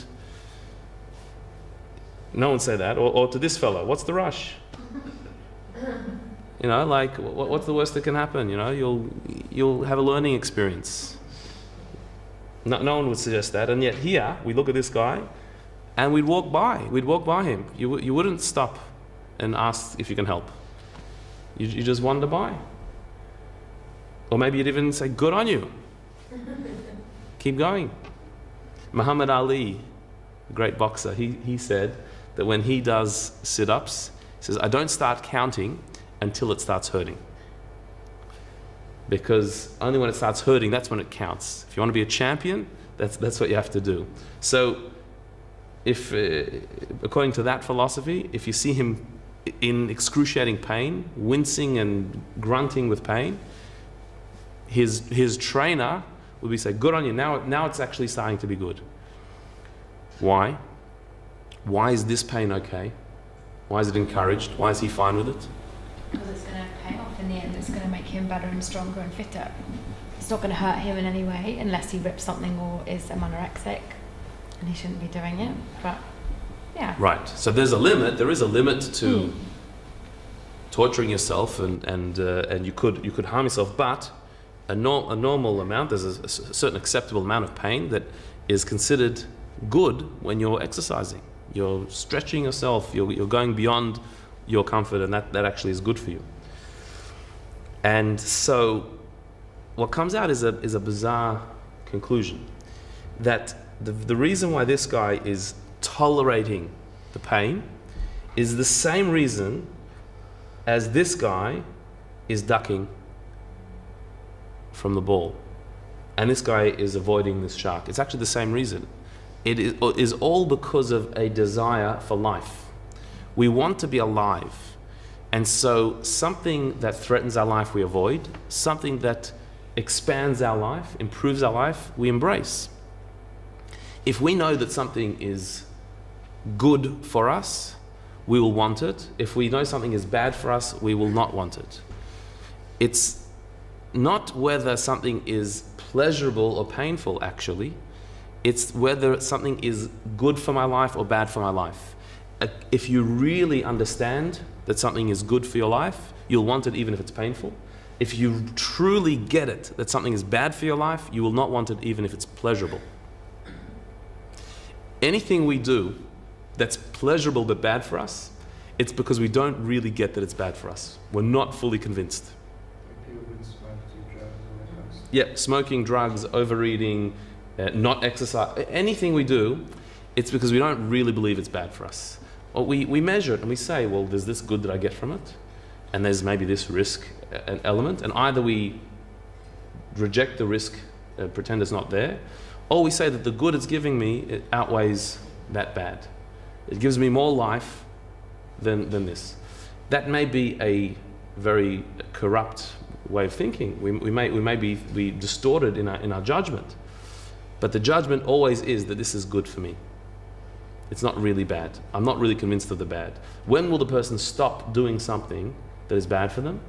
no one said that. Or to this fellow, what's the rush? Like, what's the worst that can happen? You'll have a learning experience. No one would suggest that. And yet here, we look at this guy, and we'd walk by him. You wouldn't stop and ask if you can help. You just wander by. Or maybe you'd even say, good on you. Keep going. Muhammad Ali, a great boxer, he said that when he does sit-ups, he says, I don't start counting until it starts hurting. Because only when it starts hurting, that's when it counts. If you want to be a champion, that's what you have to do. So, if according to that philosophy, if you see him in excruciating pain, wincing and grunting with pain, his trainer would be say, good on you, now it's actually starting to be good. Why? Why is this pain okay? Why is it encouraged? Why is he fine with it? Because it's going to pay off in the end. It's going to make him better and stronger and fitter. It's not going to hurt him in any way unless he rips something or is anorexic, and he shouldn't be doing it. But yeah. Right. So there is a limit to torturing yourself, and you could harm yourself, but a normal amount, there's a certain acceptable amount of pain that is considered good when you're exercising. You're stretching yourself, you're going beyond your comfort, and that actually is good for you. And so what comes out is a bizarre conclusion, that the reason why this guy is tolerating the pain is the same reason as this guy is ducking from the ball, and this guy is avoiding this shark. It's actually the same reason. It is all because of a desire for life. We want to be alive, and so something that threatens our life we avoid, something that expands our life, improves our life, we embrace. If we know that something is good for us, we will want it. If we know something is bad for us, we will not want it. It's not whether something is pleasurable or painful, actually. It's whether something is good for my life or bad for my life. If you really understand that something is good for your life, you'll want it even if it's painful. If you truly get it that something is bad for your life, you will not want it even if it's pleasurable. Anything we do that's pleasurable but bad for us, it's because we don't really get that it's bad for us. We're not fully convinced. Yeah, smoking, drugs, overeating, not exercise, anything we do, it's because we don't really believe it's bad for us. Or we measure it and we say, well, there's this good that I get from it, and there's maybe this risk element, and either we reject the risk, pretend it's not there, or we say that the good it's giving me, it outweighs that bad. It gives me more life than this. That may be a very corrupt way of thinking. We may be distorted in our judgment, but the judgment always is that this is good for me. It's not really bad. I'm not really convinced of the bad. When will the person stop doing something that is bad for them?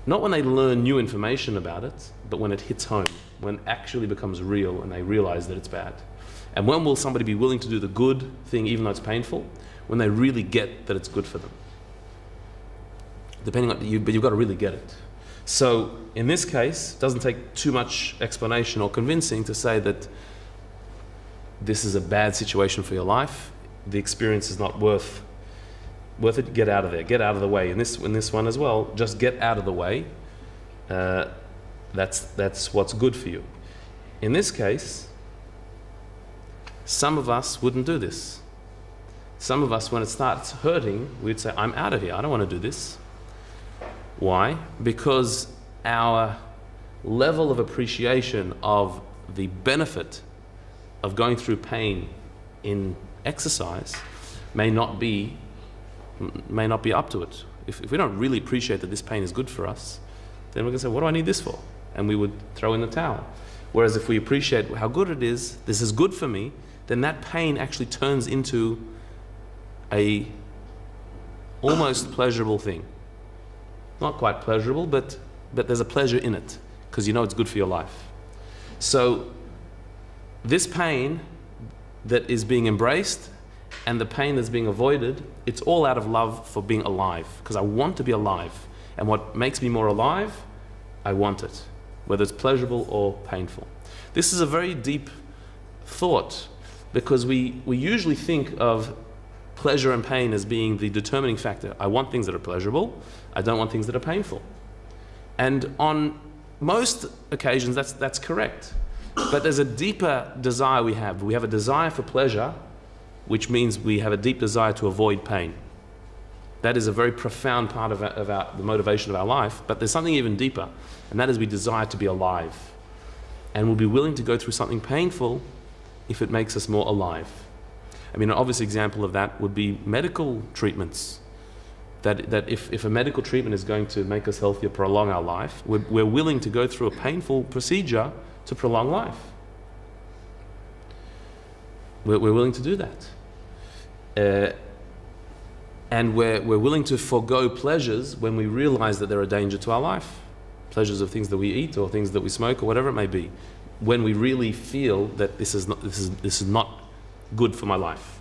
Not when they learn new information about it, but when it hits home, when it actually becomes real and they realize that it's bad. And when will somebody be willing to do the good thing even though it's painful? When they really get that it's good for them. Depending on you, but you've got to really get it. So in this case, it doesn't take too much explanation or convincing to say that this is a bad situation for your life. The experience is not worth it. Get out of there. Get out of the way. In this one as well, just get out of the way. That's what's good for you. In this case, some of us wouldn't do this. Some of us, when it starts hurting, we'd say, I'm out of here. I don't want to do this. Why? Because our level of appreciation of the benefit of going through pain in exercise may not be up to it. If we don't really appreciate that this pain is good for us, then we're going to say, what do I need this for? And we would throw in the towel. Whereas if we appreciate how good it is, this is good for me, then that pain actually turns into a almost pleasurable thing. Not quite pleasurable, but there's a pleasure in it because you know it's good for your life. So this pain that is being embraced and the pain that's being avoided, it's all out of love for being alive, because I want to be alive. And what makes me more alive, I want it, whether it's pleasurable or painful. This is a very deep thought, because we usually think of pleasure and pain as being the determining factor. I want things that are pleasurable. I don't want things that are painful. And on most occasions, that's correct. But there's a deeper desire we have. We have a desire for pleasure, which means we have a deep desire to avoid pain. That is a very profound part of the motivation of our life. But there's something even deeper, and that is we desire to be alive. And we'll be willing to go through something painful if it makes us more alive. I mean, an obvious example of that would be medical treatments. That if a medical treatment is going to make us healthier, prolong our life, we're willing to go through a painful procedure to prolong life. We're willing to do that. And we're willing to forego pleasures when we realize that they're a danger to our life. Pleasures of things that we eat or things that we smoke or whatever it may be. When we really feel that this is not good for my life.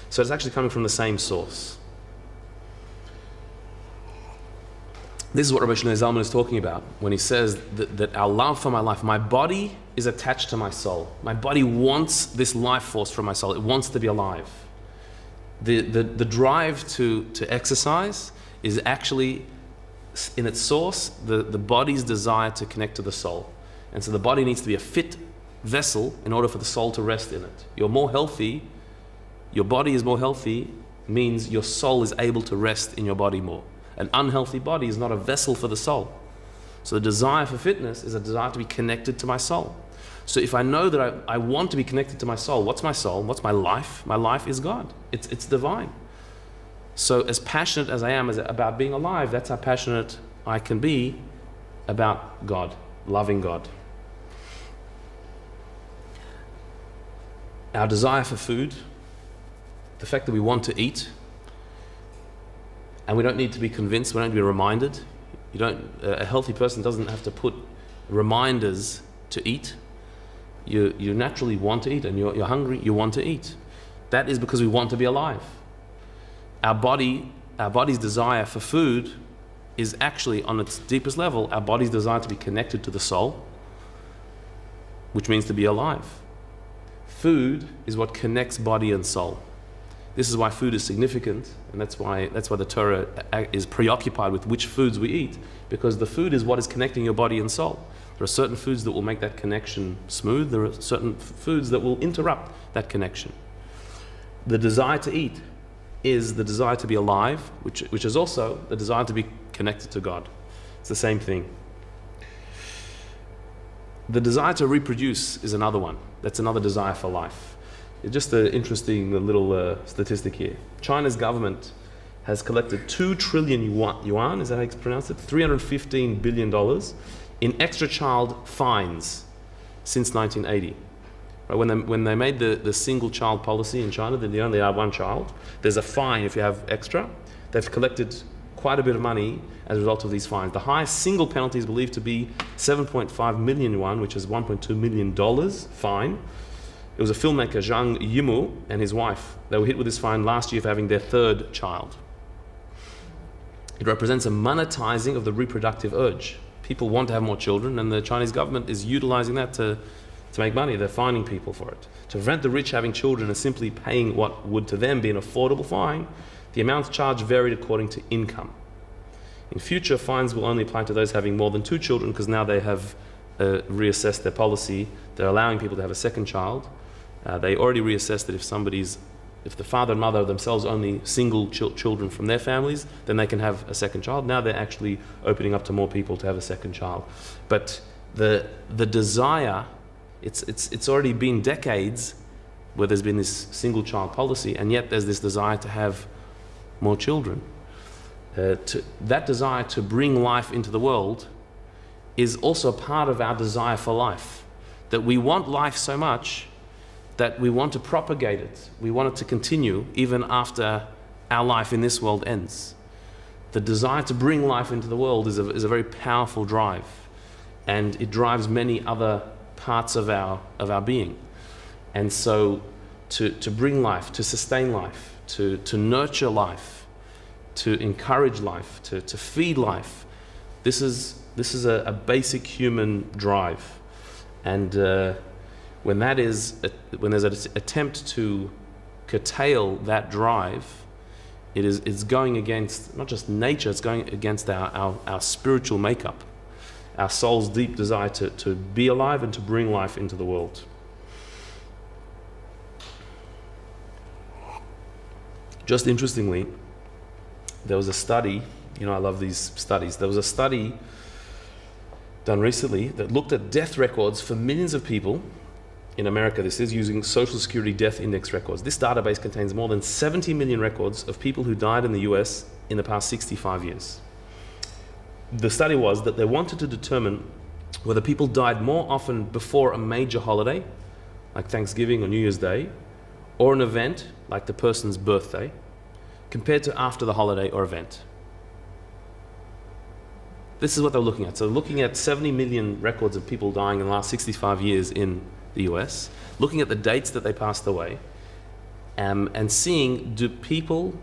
So it's actually coming from the same source. This is what Rabbi Zalman is talking about when he says that our love for my life, my body is attached to my soul. My body wants this life force from my soul. It wants to be alive. The drive to exercise is actually, in its source, the body's desire to connect to the soul. And so the body needs to be a fit vessel in order for the soul to rest in it. You're more healthy, your body is more healthy, means your soul is able to rest in your body more. An unhealthy body is not a vessel for the soul. So the desire for fitness is a desire to be connected to my soul. So if I know that I want to be connected to my soul, what's my soul? What's my life? My life is God. It's divine. So as passionate as I am about being alive, that's how passionate I can be about God, loving God. Our desire for food, the fact that we want to eat, and we don't need to be convinced, we don't need to be reminded. A healthy person doesn't have to put reminders to eat. You naturally want to eat, and you're hungry, you want to eat. That is because we want to be alive. Our body's desire for food is actually, on its deepest level, our body's desire to be connected to the soul, which means to be alive. Food is what connects body and soul. This is why food is significant, and that's why the Torah is preoccupied with which foods we eat, because the food is what is connecting your body and soul. There are certain foods that will make that connection smooth. There are certain foods that will interrupt that connection. The desire to eat is the desire to be alive, which is also the desire to be connected to God. It's the same thing. The desire to reproduce is another one. That's another desire for life. Just an interesting little statistic here. China's government has collected 2 trillion yuan, is that how you pronounce it? $315 billion in extra child fines since 1980. Right? When they made the single child policy in China, that they only have one child, there's a fine if you have extra. They've collected quite a bit of money as a result of these fines. The highest single penalty is believed to be 7.5 million yuan, which is $1.2 million fine. It was a filmmaker, Zhang Yimou, and his wife. They were hit with this fine last year for having their third child. It represents a monetizing of the reproductive urge. People want to have more children, and the Chinese government is utilizing that to make money. They're fining people for it. To prevent the rich having children and simply paying what would to them be an affordable fine, the amounts charged varied according to income. In future, fines will only apply to those having more than 2 children, because now they have reassessed their policy. They're allowing people to have a second child. They already reassessed that if the father and mother are themselves only single children from their families, then they can have a second child. Now they're actually opening up to more people to have a second child. But the desire, it's already been decades where there's been this single child policy, and yet there's this desire to have more children. That desire to bring life into the world is also part of our desire for life. That we want life so much that we want to propagate it. We want it to continue even after our life in this world ends. The desire to bring life into the world is a very powerful drive, and it drives many other parts of our being. And so to bring life, to sustain life, to nurture life, to encourage life, to feed life, this is a basic human drive. And when there's an attempt to curtail that drive, it's going against not just nature, it's going against our spiritual makeup, our soul's deep desire to be alive and to bring life into the world. Just interestingly, there was a study, I love these studies, there was a study done recently that looked at death records for millions of people in America, this is, using Social Security Death Index records. This database contains more than 70 million records of people who died in the US in the past 65 years. The study was that they wanted to determine whether people died more often before a major holiday, like Thanksgiving or New Year's Day, or an event, like the person's birthday, compared to after the holiday or event. This is what they're looking at. So looking at 70 million records of people dying in the last 65 years in the US, looking at the dates that they passed away, and seeing, do people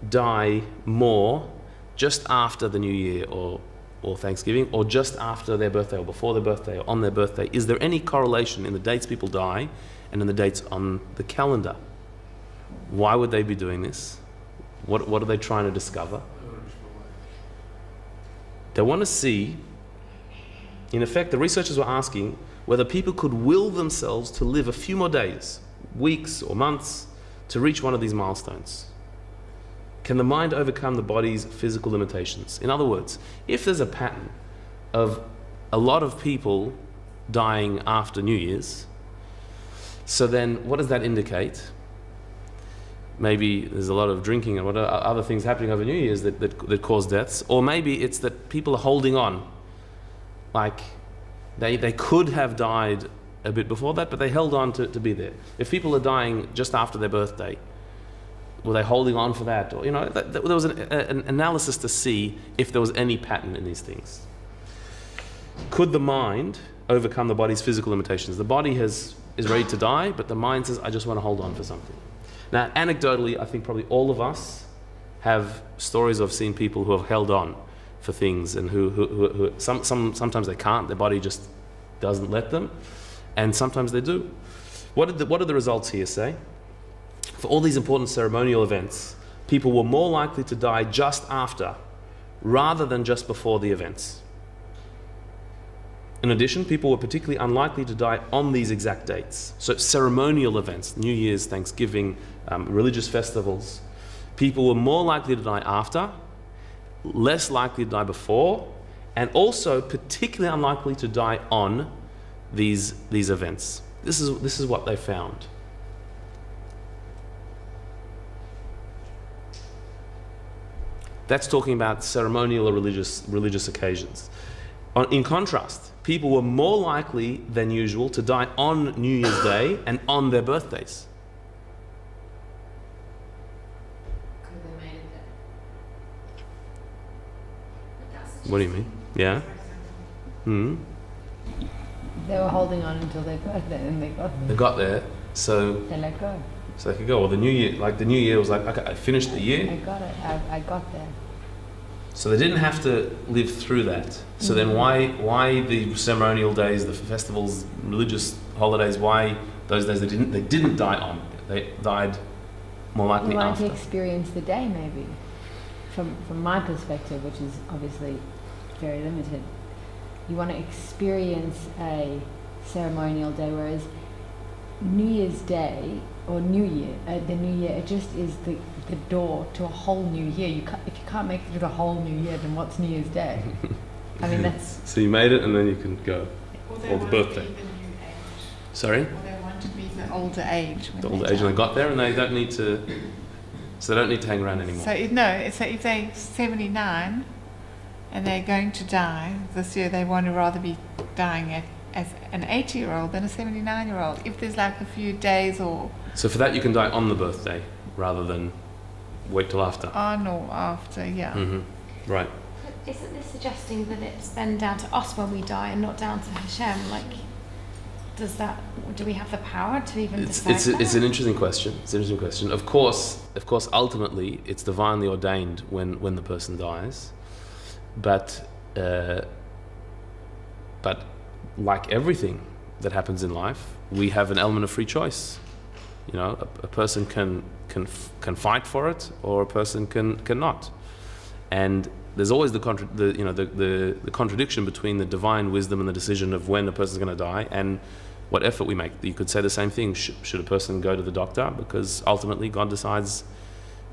die more just after the New Year or Thanksgiving, or just after their birthday, or before their birthday, or on their birthday? Is there any correlation in the dates people die and in the dates on the calendar? Why would they be doing this? What are they trying to discover? They want to see, in effect, the researchers were asking whether people could will themselves to live a few more days, weeks or months, to reach one of these milestones. Can the mind overcome the body's physical limitations? In other words, if there's a pattern of a lot of people dying after New Year's, so then what does that indicate? Maybe there's a lot of drinking and what are other things happening over New Year's that cause deaths. Or maybe it's that people are holding on. Like, they could have died a bit before that, but they held on to be there. If people are dying just after their birthday, were they holding on for that? Or, there was an analysis to see if there was any pattern in these things. Could the mind overcome the body's physical limitations? The body is ready to die, but the mind says, I just want to hold on for something. Now, anecdotally, I think probably all of us have stories of seeing people who have held on for things, and who sometimes they can't. Their body just doesn't let them, and sometimes they do. What do the results here say? For all these important ceremonial events, people were more likely to die just after, rather than just before the events. In addition, people were particularly unlikely to die on these exact dates. So ceremonial events, New Year's, Thanksgiving, religious festivals, people were more likely to die after, less likely to die before, and also particularly unlikely to die on these events. This is what they found. That's talking about ceremonial or religious occasions. In contrast, people were more likely than usual to die on New Year's Day and on their birthdays. What do you mean? Yeah? Hmm. They were holding on until they got there, and they got They there. got there, so They let go. they could go. Well, the new year was like, okay, I finished the year. I got it. I got there. So they didn't have to live through that. So then why the ceremonial days, the festivals, religious holidays, why those days they didn't die on? They died more likely You wanted after. to experience the day, maybe. From my perspective, which is obviously very limited, you want to experience a ceremonial day, whereas New Year's Day or New Year, the New Year, it just is the door to a whole new year. If you can't make it through the whole new year, then what's New Year's Day? I mean, that's... So you made it and then you can go. Or they Or the want birthday. to be the new age. Sorry? Or they want to be the older age. when The they older age, and die. they got there and they don't need to. So they don't need to hang around anymore. So if they're 79 and they're going to die this year, they want to rather be dying as an 80-year-old than a 79-year-old. If there's like a few days or So for that you can die on the birthday rather than wait till after. on or after, yeah. Right. But isn't this suggesting that it's then down to us when we die and not down to Hashem? Like, do we have the power to even decide that? It's an interesting question. It's an interesting question. Of course, ultimately, it's divinely ordained when the person dies, but like everything that happens in life, we have an element of free choice. You know, a person can fight for it, or a person cannot, and there's always the contradiction between the divine wisdom and the decision of when a person's going to die and what effort we make. You could say the same thing. Should a person go to the doctor because ultimately God decides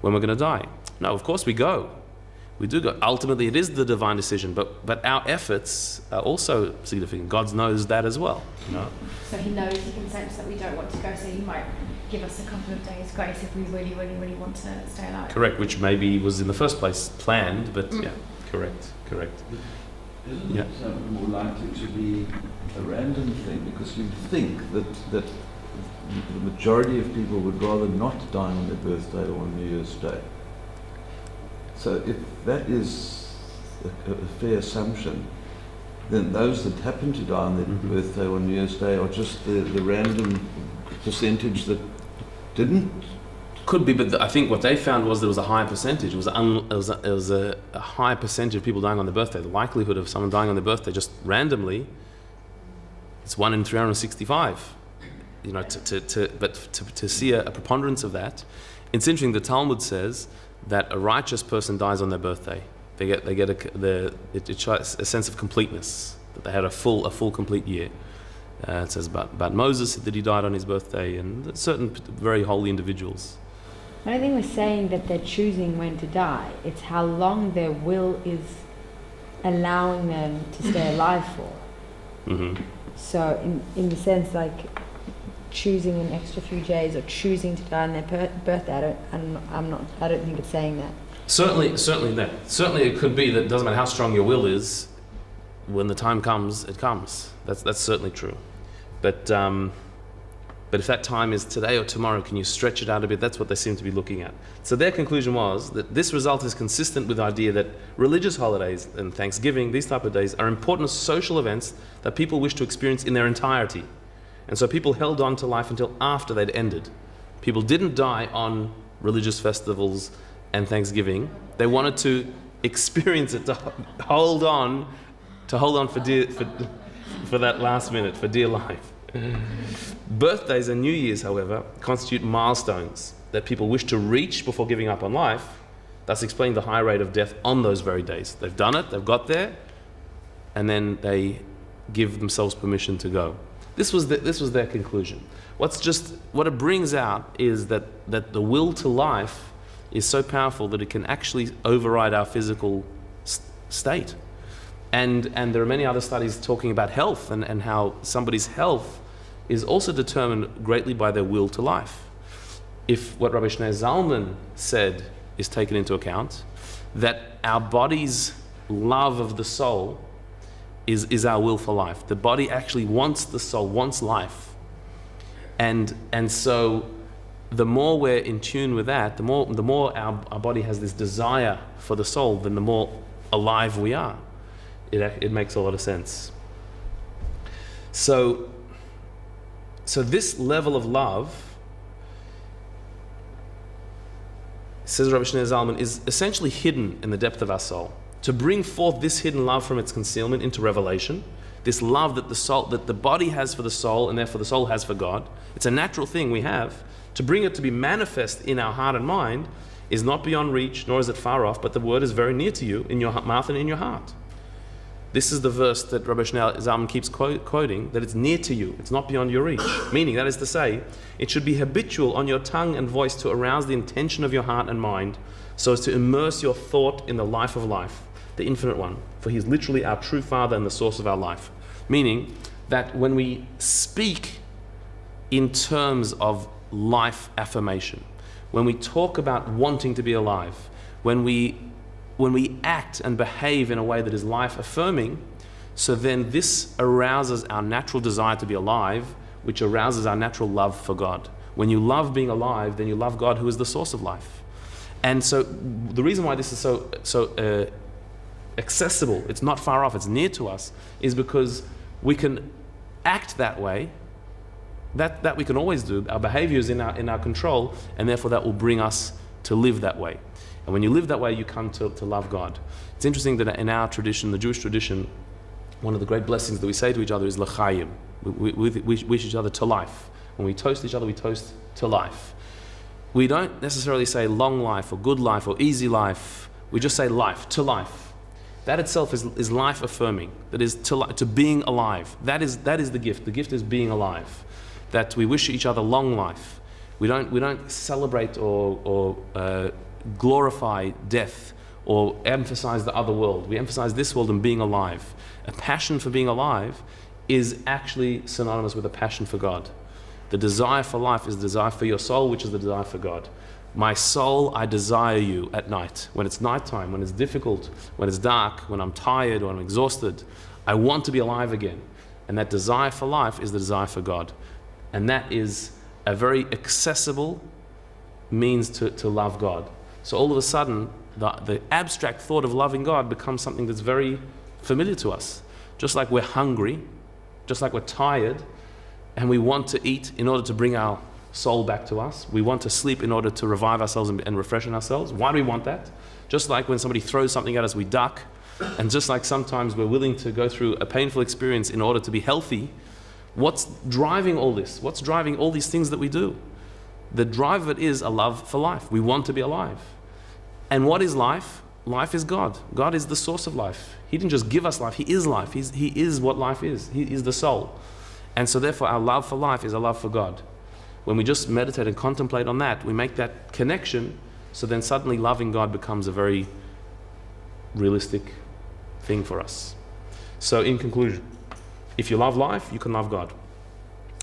when we're going to die? No, of course we go. We do go. Ultimately, it is the divine decision, but our efforts are also significant. God knows that as well. You know? So he knows, he can sense that we don't want to go, so he might give us a couple of days grace if we really, really, really want to stay alive. Correct, which maybe was in the first place planned, but yeah, correct. Isn't Yeah. it more likely to be a random thing? Because you'd think that the majority of people would rather not die on their birthday or on New Year's Day. So if that is a fair assumption, then those that happen to die on their birthday or New Year's Day are just the random percentage that didn't. Could be, but I think what they found was there was a high percentage. It was a high percentage of people dying on their birthday. The likelihood of someone dying on their birthday just randomly, it's 1 in 365. You know, to see a preponderance of that, it's interesting. The Talmud says that a righteous person dies on their birthday. It shows a sense of completeness, that they had a full complete year. It says about Moses that he died on his birthday, and certain very holy individuals. I don't think we're saying that they're choosing when to die. It's how long their will is allowing them to stay alive for. Mm-hmm. So in the sense, like choosing an extra few days or choosing to die on their birthday, I don't think it's saying that. Certainly it could be that it doesn't matter how strong your will is. When the time comes, it comes. That's certainly true. But if that time is today or tomorrow, can you stretch it out a bit? That's what they seem to be looking at. So their conclusion was that this result is consistent with the idea that religious holidays and Thanksgiving, these type of days, are important social events that people wish to experience in their entirety. And so people held on to life until after they'd ended. People didn't die on religious festivals and Thanksgiving. They wanted to experience it, to hold on for that last minute, for dear life. Birthdays and New Year's, however, constitute milestones that people wish to reach before giving up on life, thus explaining the high rate of death on those very days. They've done it, they've got there, and then they give themselves permission to go. This was their conclusion. What it brings out is that the will to life is so powerful that it can actually override our physical state. And there are many other studies talking about health and how somebody's health is also determined greatly by their will to life. If what Rabbi Shneur Zalman said is taken into account, that our body's love of the soul is our will for life. The body actually wants the soul, wants life. And so the more we're in tune with that, the more our body has this desire for the soul, then the more alive we are. It makes a lot of sense. So this level of love, says Rabbi Shneur Zalman, is essentially hidden in the depth of our soul. To bring forth this hidden love from its concealment into revelation, this love that the body has for the soul and therefore the soul has for God, it's a natural thing we have. To bring it to be manifest in our heart and mind is not beyond reach, nor is it far off, but the word is very near to you, in your mouth and in your heart. This is the verse that Rabbi Shneur Zalman keeps quoting, that it's near to you, it's not beyond your reach. Meaning, that is to say, it should be habitual on your tongue and voice to arouse the intention of your heart and mind, so as to immerse your thought in the life of life, the infinite one. For he is literally our true Father and the source of our life. Meaning that when we speak in terms of life affirmation, when we talk about wanting to be alive, when we act and behave in a way that is life-affirming, so then this arouses our natural desire to be alive, which arouses our natural love for God. When you love being alive, then you love God, who is the source of life. And so the reason why this is so accessible, it's not far off, it's near to us, is because we can act that way. That we can always do. Our behavior is in our control, and therefore that will bring us to live that way. And when you live that way, you come to love God. It's interesting that in our tradition, the Jewish tradition, one of the great blessings that we say to each other is l'chaim. We wish each other to life. When we toast each other, we toast to life. We don't necessarily say long life or good life or easy life. We just say life, to life. That itself is life affirming. That is to being alive. That is the gift. The gift is being alive. That we wish each other long life. We don't celebrate or glorify death or emphasize the other world. We emphasize this world and being alive. A passion for being alive is actually synonymous with a passion for God. The desire for life is the desire for your soul, which is the desire for God. My soul, I desire you at night. When it's nighttime, when it's difficult, when it's dark, when I'm tired or I'm exhausted, I want to be alive again. And that desire for life is the desire for God. And that is a very accessible means to love God. So all of a sudden, the abstract thought of loving God becomes something that's very familiar to us. Just like we're hungry, just like we're tired, and we want to eat in order to bring our soul back to us. We want to sleep in order to revive ourselves and refreshen ourselves. Why do we want that? Just like when somebody throws something at us, we duck. And just like sometimes we're willing to go through a painful experience in order to be healthy. What's driving all this? What's driving all these things that we do? The drive of it is a love for life. We want to be alive. And what is life? Life is God. God is the source of life. He didn't just give us life. He is life. He is what life is. He is the soul. And so therefore our love for life is a love for God. When we just meditate and contemplate on that, we make that connection, so then suddenly loving God becomes a very realistic thing for us. So in conclusion, if you love life, you can love God.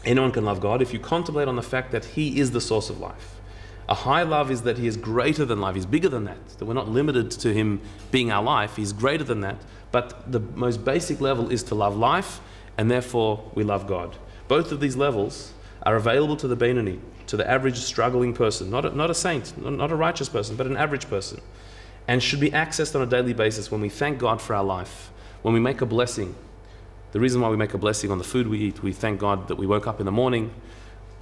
Anyone can love God if you contemplate on the fact that He is the source of life. A high love is that He is greater than life. He's bigger than that we're not limited to Him being our life. He's greater than that. But the most basic level is to love life, and therefore we love God. Both of these levels are available to the Beinoni, to the average struggling person, not a saint, not a righteous person, but an average person, and should be accessed on a daily basis when we thank God for our life, when we make a blessing. The reason why we make a blessing on the food we eat, we thank God that we woke up in the morning.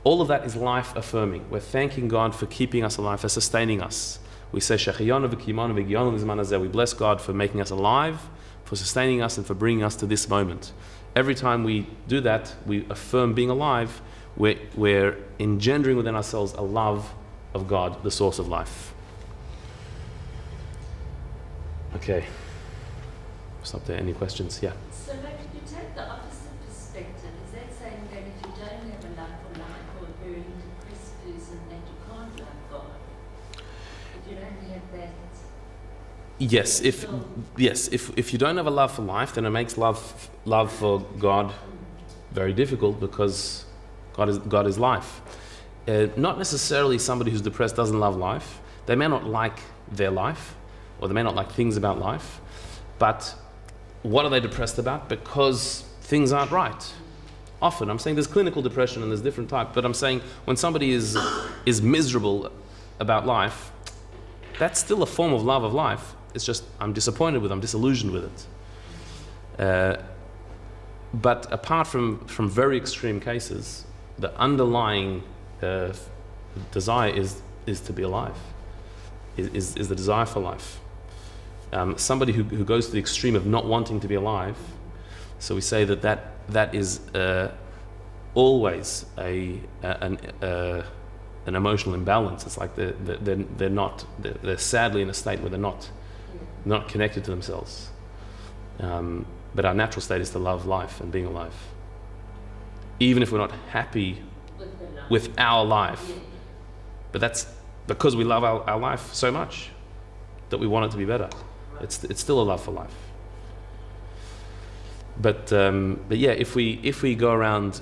All of that is life affirming. We're thanking God for keeping us alive, for sustaining us. We say, we bless God for making us alive, for sustaining us, and for bringing us to this moment. Every time we do that, we affirm being alive. We're engendering within ourselves a love of God, the source of life. Okay. Stop there. Any questions? Yeah. So, like, if you take the opposite perspective, is that saying that if you don't have a love for life or a very depressed person, that you can't love God? If you don't have that. Yes. If you don't have a love for life, then it makes love for God very difficult, because God is life. Not necessarily somebody who's depressed doesn't love life. They may not like their life, or they may not like things about life, but what are they depressed about? Because things aren't right. Often, I'm saying there's clinical depression and there's different types, but I'm saying when somebody is miserable about life, that's still a form of love of life. It's just I'm disappointed with it, I'm disillusioned with it. But apart from very extreme cases, the underlying desire is to be alive, is the desire for life. Somebody who goes to the extreme of not wanting to be alive, so we say that is always an emotional imbalance. It's like they're sadly in a state where they're not connected to themselves. But our natural state is to love life and being alive, even if we're not happy with our life. But that's because we love our life so much that we want it to be better. It's still a love for life. But yeah, if we go around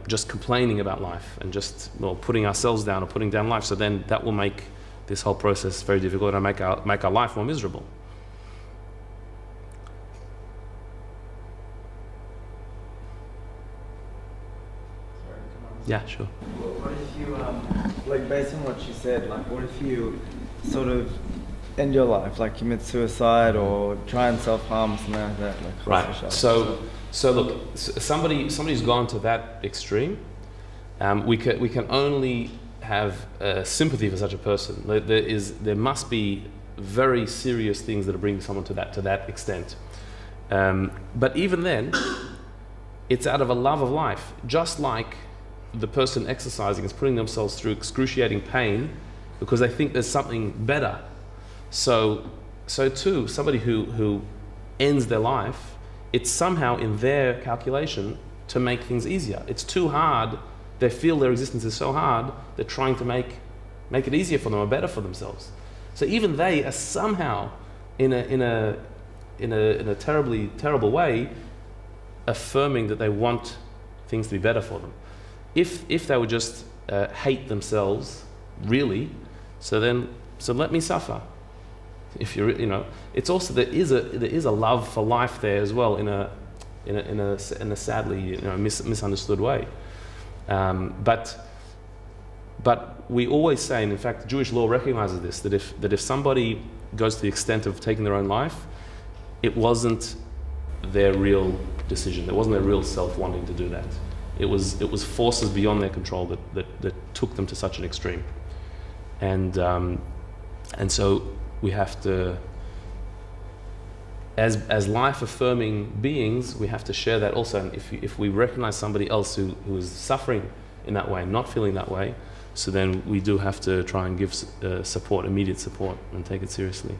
just complaining about life and just putting ourselves down or putting down life, so then that will make this whole process very difficult and make our life more miserable. Yeah, sure. What if you, like based on what you said, like what if you sort of end your life, like commit suicide or try and self-harm, something like that? Like right. So look, somebody's gone to that extreme. We can only have sympathy for such a person. There must be very serious things that are bringing someone to that extent. But even then, it's out of a love of life, just like the person exercising is putting themselves through excruciating pain because they think there's something better. So too, somebody who ends their life, it's somehow in their calculation to make things easier. It's too hard. They feel their existence is so hard, they're trying to make it easier for them or better for themselves. So even they are somehow in a terribly terrible way affirming that they want things to be better for them. If they would just hate themselves, really, so let me suffer. If it's also there is a love for life there as well in a sadly misunderstood way. But we always say, and in fact, Jewish law recognizes this, that if somebody goes to the extent of taking their own life, it wasn't their real decision. It wasn't their real self wanting to do that. It was forces beyond their control that took them to such an extreme, and so we have to, as life-affirming beings, we have to share that also. And if we recognize somebody else who is suffering in that way, not feeling that way, so then we do have to try and give support, immediate support, and take it seriously.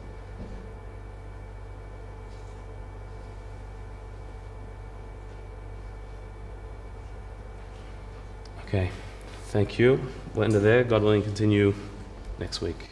Okay, thank you. We'll end it there. God willing, continue next week.